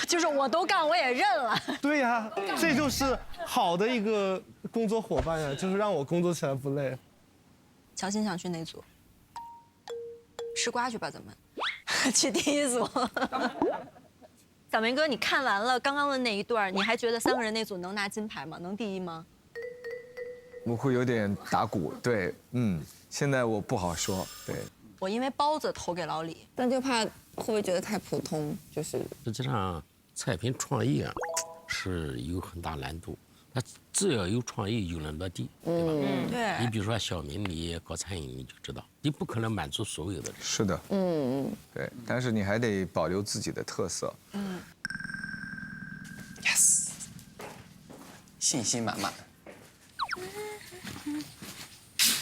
就是我都干，我也认了。对呀，这就是好的一个工作伙伴呀，就是让我工作起来不累。乔欣想去哪组？吃瓜去吧，咱们去第一组。小明哥，你看完了刚刚的那一段，你还觉得3个人那组能拿金牌吗？能第一吗？我会有点打鼓，对，现在我不好说，对。我因为包子投给老李，但就怕会不会觉得太普通，就是实际上菜品创意啊是有很大难度，他只要有创意就能落地，对吧？对。你比如说小明，你搞餐饮你就知道，你不可能满足所有的人。是的，对，但是你还得保留自己的特色。Yes， 信心满满。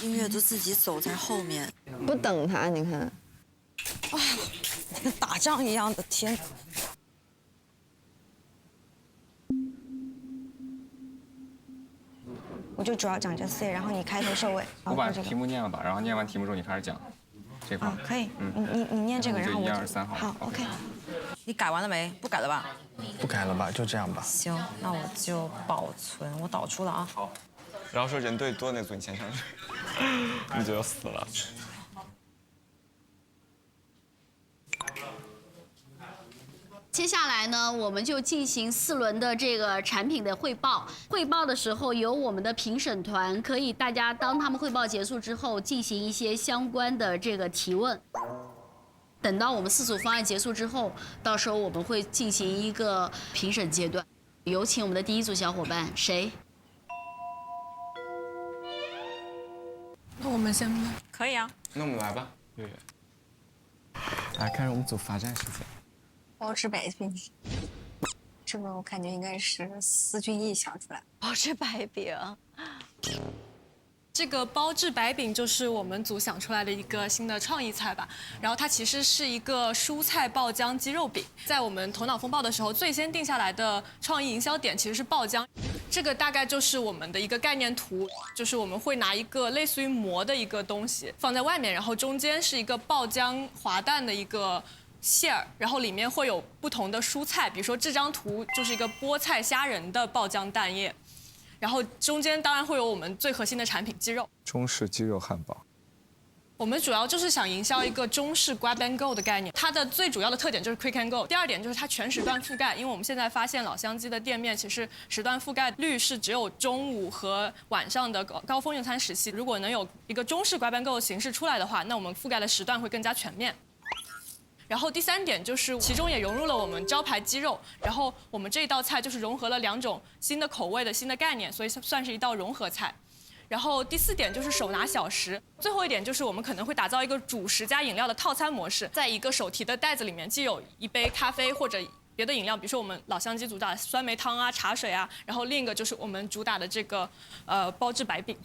音乐都自己走在后面，不等他，你看，哎呀，跟打仗一样的，天！我就主要讲这4页，然后你开头收尾。我把题目念了吧，然后念完题目之后你开始讲这块。可以，你念这个，然后我1、2、3号。好 ，OK。你改完了没？不改了吧？不改了吧，就这样吧。行，那我就保存，我导出了啊。好。然后说人对多那组你先上去，你就要死了。接下来呢，我们就进行4轮的这个产品的汇报。汇报的时候，由我们的评审团可以大家当他们汇报结束之后，进行一些相关的这个提问。等到我们4组方案结束之后，到时候我们会进行一个评审阶段。有请我们的第1组小伙伴，谁？那我们先可以啊。那我们来吧，月月。来，开始我们组罚站时间。包治百病，这个我感觉应该是司俊逸想出来。包治百病。这个包治百饼就是我们组想出来的一个新的创意菜吧，然后它其实是一个蔬菜爆浆鸡肉饼。在我们头脑风暴的时候，最先定下来的创意营销点其实是爆浆，这个大概就是我们的一个概念图，就是我们会拿一个类似于膜的一个东西放在外面，然后中间是一个爆浆滑蛋的一个馅儿，然后里面会有不同的蔬菜，比如说这张图就是一个菠菜虾仁的爆浆蛋液。然后中间当然会有我们最核心的产品鸡肉，中式鸡肉汉堡。我们主要就是想营销一个中式 grab and go 的概念，它的最主要的特点就是 quick and go。第二点就是它全时段覆盖，因为我们现在发现老乡鸡的店面其实时段覆盖率是只有中午和晚上的高峰用餐时期。如果能有一个中式 grab and go 的形式出来的话，那我们覆盖的时段会更加全面。然后第3点就是其中也融入了我们招牌鸡肉，然后我们这一道菜就是融合了2种新的口味的新的概念，所以算是一道融合菜。然后第4点就是手拿小食，最后一点就是我们可能会打造一个主食加饮料的套餐模式，在一个手提的袋子里面，既有一杯咖啡或者别的饮料，比如说我们老乡鸡主打的酸梅汤啊、茶水啊，然后另一个就是我们主打的这个包治百病。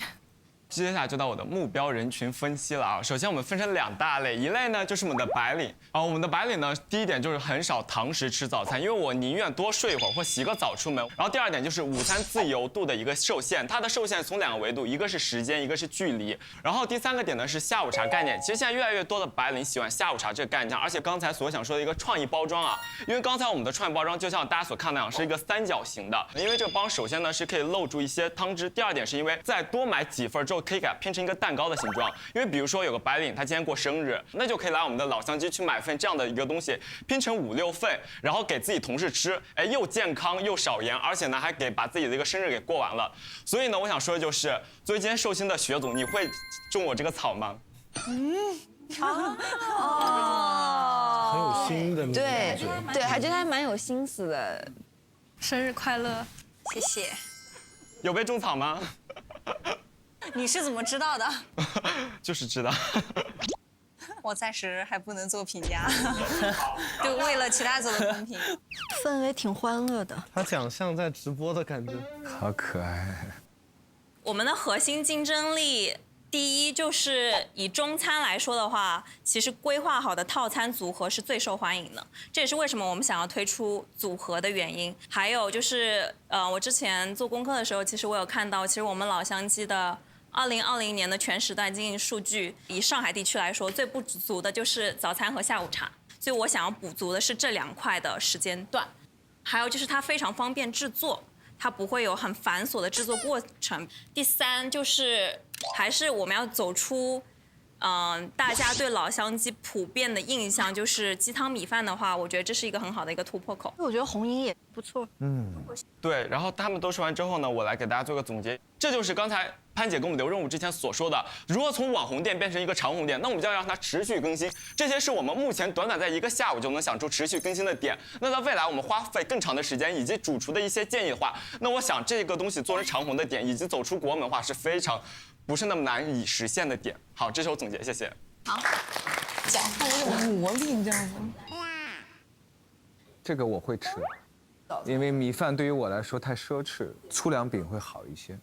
接下来就到我的目标人群分析了啊。首先我们分成2大类，一类呢就是我们的白领啊。我们的白领呢，第一点就是很少堂食吃早餐，因为我宁愿多睡一会儿或洗个澡出门。然后第2点就是午餐自由度的一个受限，它的受限从2个维度，一个是时间，一个是距离。然后第3个点呢是下午茶概念。其实现在越来越多的白领喜欢下午茶这个概念，而且刚才所想说的一个创意包装啊，因为刚才我们的创意包装就像大家所看那样是一个3角形的，因为这个包首先呢是可以露出一些汤汁，第2点是因为再多买几份之后可以给它拼成一个蛋糕的形状，因为比如说有个白领他今天过生日，那就可以来我们的老乡鸡去买份这样的一个东西，拼成5、6份，然后给自己同事吃，哎，又健康又少盐，而且呢还把自己的一个生日给过完了。所以呢，我想说的就是，作为今天寿星的学总，你会种我这个草吗？很有心的那种感觉。对，还觉得还蛮有心思的。生日快乐，谢谢。有被种草吗？你是怎么知道的？就是知道。我暂时还不能做评价，就为了其他组的公平。氛围挺欢乐的，他讲像在直播的感觉，好可爱。我们的核心竞争力，第一就是以中餐来说的话，其实规划好的套餐组合是最受欢迎的，这也是为什么我们想要推出组合的原因。还有就是，我之前做功课的时候，其实我有看到，其实我们老乡鸡的2020年的全时段经营数据，以上海地区来说，最不足的就是早餐和下午茶，所以我想要补足的是这2块的时间段。还有就是它非常方便制作，它不会有很繁琐的制作过程。第3就是还是我们要走出，大家对老乡鸡普遍的印象就是鸡汤米饭的话，我觉得这是一个很好的一个突破口。我觉得红营也不错。对，然后他们都说完之后呢，我来给大家做个总结。这就是刚才潘姐给我们留任务之前所说的，如何从网红店变成一个长红店，那我们就要让它持续更新。这些是我们目前短短在1个下午就能想出持续更新的点。那在未来我们花费更长的时间，以及主厨的一些建议的话，那我想这个东西做成长红的点，以及走出国门的话，是非常不是那么难以实现的点。好，这是我总结，谢谢。好，讲话有魔力，你知道吗？这个我会吃，因为米饭对于我来说太奢侈，粗粮饼会好一些。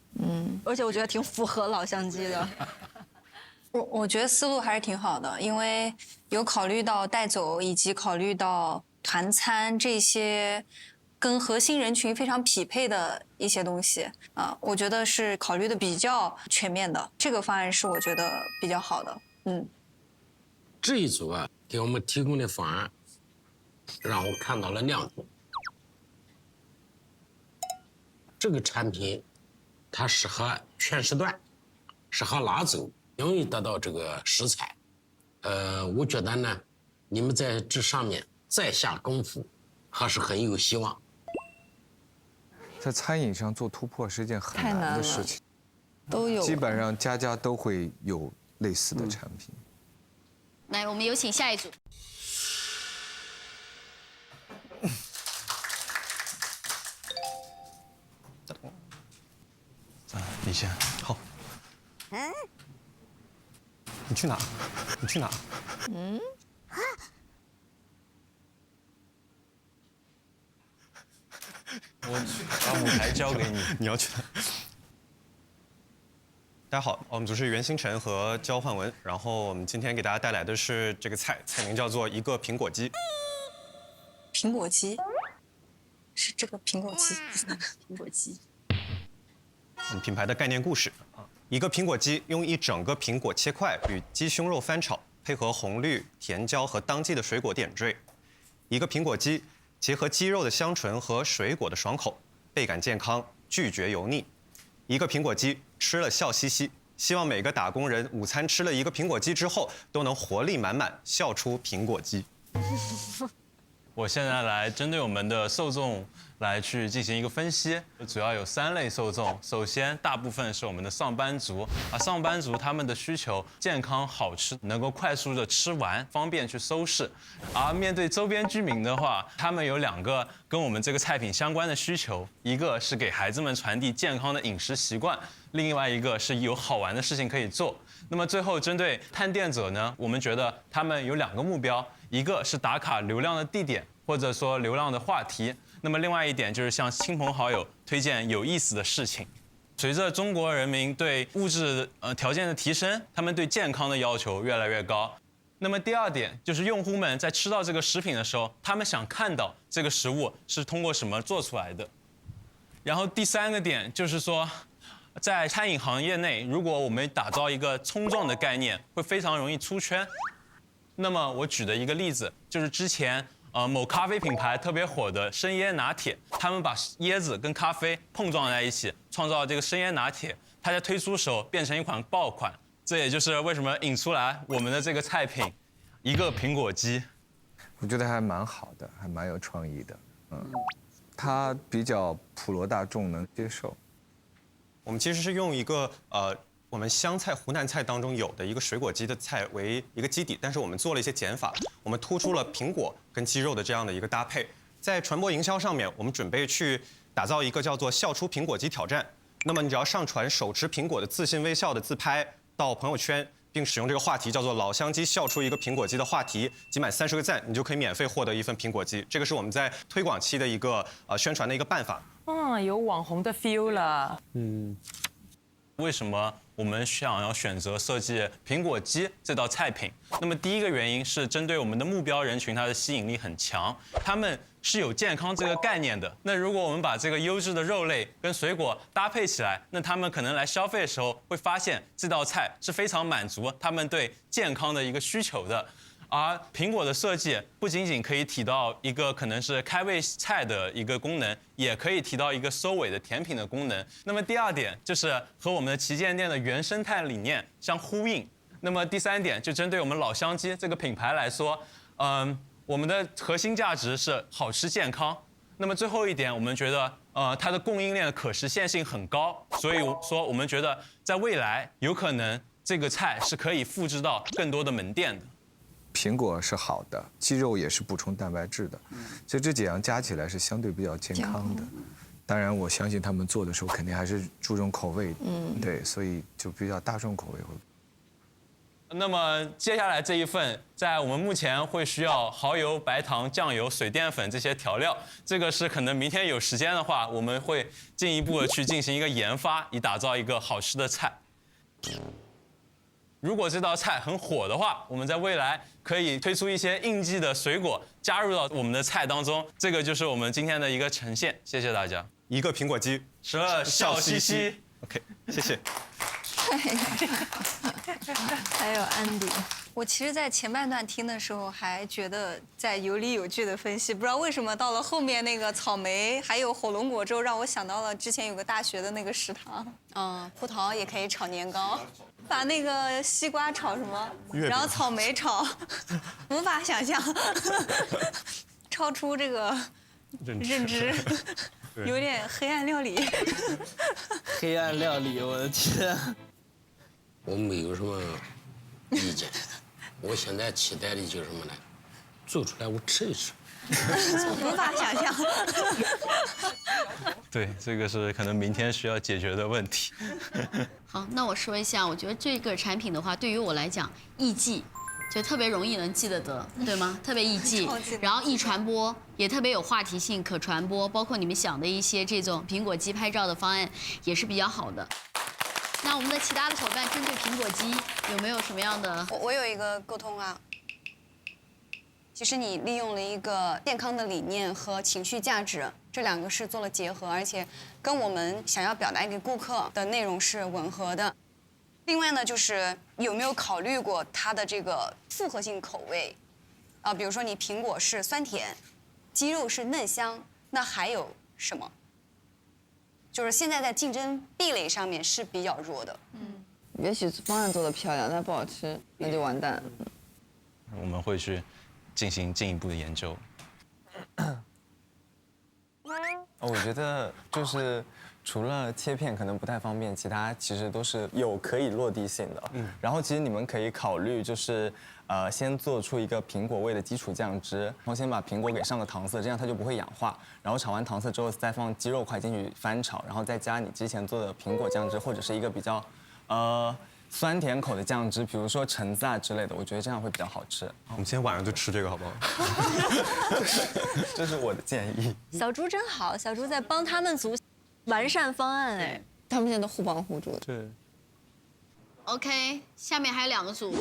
而且我觉得挺符合老乡鸡的。我觉得思路还是挺好的，因为有考虑到带走，以及考虑到团餐这些跟核心人群非常匹配的一些东西啊，我觉得是考虑的比较全面的。这个方案是我觉得比较好的。这一组啊，给我们提供的方案，让我看到了亮点。这个产品，它适合全时段，适合拉走，容易得到这个食材。我觉得呢，你们在这上面再下功夫，还是很有希望。在餐饮上做突破是一件很难的事情，都有，基本上家家都会有类似的产品。来，我们有请下一组。李现，好。你去哪？你去哪？我把舞台交给你。你要去哪？大家好，我们组是袁星辰和焦焕文，然后我们今天给大家带来的是这个菜名叫做一个苹果鸡。苹果鸡是这个苹果鸡，不是那个苹果鸡。我们品牌的概念故事啊，一个苹果鸡用一整个苹果切块与鸡胸肉翻炒，配合红绿、甜椒和当季的水果点缀。一个苹果鸡结合鸡肉的香醇和水果的爽口，倍感健康，拒绝油腻。一个苹果鸡吃了笑嘻嘻，希望每个打工人午餐吃了一个苹果肌之后，都能活力满满，笑出苹果肌。我现在来针对我们的受众来去进行一个分析，主要有3类受众。首先，大部分是我们的上班族，上班族他们的需求健康、好吃，能够快速的吃完，方便去收拾。而面对周边居民的话，他们有2个跟我们这个菜品相关的需求，一个是给孩子们传递健康的饮食习惯，另外一个是有好玩的事情可以做。那么最后针对探店者呢，我们觉得他们有2个目标，一个是打卡流量的地点，或者说流量的话题。那么另外一点就是向亲朋好友推荐有意思的事情。随着中国人民对物质条件的提升，他们对健康的要求越来越高。那么第2点就是用户们在吃到这个食品的时候，他们想看到这个食物是通过什么做出来的。然后第3个点就是说，在餐饮行业内，如果我们打造一个冲撞的概念，会非常容易出圈。那么我举的一个例子就是之前某咖啡品牌特别火的生椰拿铁，他们把椰子跟咖啡碰撞在一起，创造这个生椰拿铁，它在推出时候变成一款爆款。这也就是为什么引出来我们的这个菜品，一个苹果肌。我觉得还蛮好的，还蛮有创意的。它比较普罗大众能接受。我们其实是用一个我们湘菜、湖南菜当中有的一个水果鸡的菜为一个基底，但是我们做了一些减法，我们突出了苹果跟鸡肉的这样的一个搭配。在传播营销上面，我们准备去打造一个叫做“笑出苹果肌”挑战。那么你只要上传手持苹果的自信微笑的自拍到朋友圈，并使用这个话题叫做“老乡鸡笑出一个苹果肌”的话题，集满30个赞，你就可以免费获得1份苹果肌。这个是我们在推广期的一个宣传的一个办法。有网红的 feel 了。为什么我们想要选择设计苹果肌这道菜品？那么第一个原因是针对我们的目标人群，它的吸引力很强，他们是有健康这个概念的。那如果我们把这个优质的肉类跟水果搭配起来，那他们可能来消费的时候会发现这道菜是非常满足他们对健康的一个需求的。而苹果的设计不仅仅可以提到一个可能是开胃菜的一个功能，也可以提到一个收尾的甜品的功能。那么第2点就是和我们的旗舰店的原生态理念相呼应。那么第3点就针对我们老乡鸡这个品牌来说，我们的核心价值是好吃健康。那么最后一点，我们觉得它的供应链的可实现性很高，所以说我们觉得在未来有可能这个菜是可以复制到更多的门店的。苹果是好的，鸡肉也是补充蛋白质的，所以这几样加起来是相对比较健康的。当然，我相信他们做的时候肯定还是注重口味，对，所以就比较大众口味会。那么接下来这一份，在我们目前会需要蚝油、白糖、酱油、水淀粉这些调料，这个是可能明天有时间的话，我们会进一步的去进行一个研发，以打造一个好吃的菜。如果这道菜很火的话，我们在未来可以推出一些应季的水果加入到我们的菜当中，这个就是我们今天的一个呈现。谢谢大家。一个苹果肌，12笑嘻嘻。 OK， 谢谢。还有安迪，我其实，在前半段听的时候还觉得在有理有据的分析，不知道为什么到了后面那个草莓还有火龙果之后，让我想到了之前有个大学的那个食堂。葡萄也可以炒年糕，把那个西瓜炒什么，然后草莓炒，无法想象，超出这个认知。有点黑暗料理。黑暗料理，我的天！我没有什么意见，我现在期待的就是什么呢？做出来我吃一吃。无法想象。对，这个是可能明天需要解决的问题。好，那我说一下，我觉得这个产品的话，对于我来讲，易记。就特别容易能记得得，对吗？特别易记，然后易传播，也特别有话题性，可传播。包括你们想的一些这种苹果肌拍照的方案，也是比较好的。那我们的其他的伙伴针对苹果肌有没有什么样的？我有一个沟通啊。其实你利用了一个健康的理念和情绪价值，这2个是做了结合，而且跟我们想要表达给顾客的内容是吻合的。另外呢，就是有没有考虑过它的这个复合性口味，比如说你苹果是酸甜，鸡肉是嫩香，那还有什么？就是现在在竞争壁垒上面是比较弱的。也许方案做的漂亮，但不好吃，那就完蛋。我们会去进行进一步的研究。我觉得就是除了切片可能不太方便，其他其实都是有可以落地性的。然后其实你们可以考虑就是先做出一个苹果味的基础酱汁，然后先把苹果给上个糖色，这样它就不会氧化。然后炒完糖色之后再放鸡肉块进去翻炒，然后再加你之前做的苹果酱汁或者是一个比较酸甜口的酱汁，比如说橙子啊之类的，我觉得这样会比较好吃。我们今天晚上就吃这个好不好？这是我的建议。小猪真好，小猪在帮他们组完善方案哎，他们现在都互帮互助的。对。 OK， 下面还有2个组，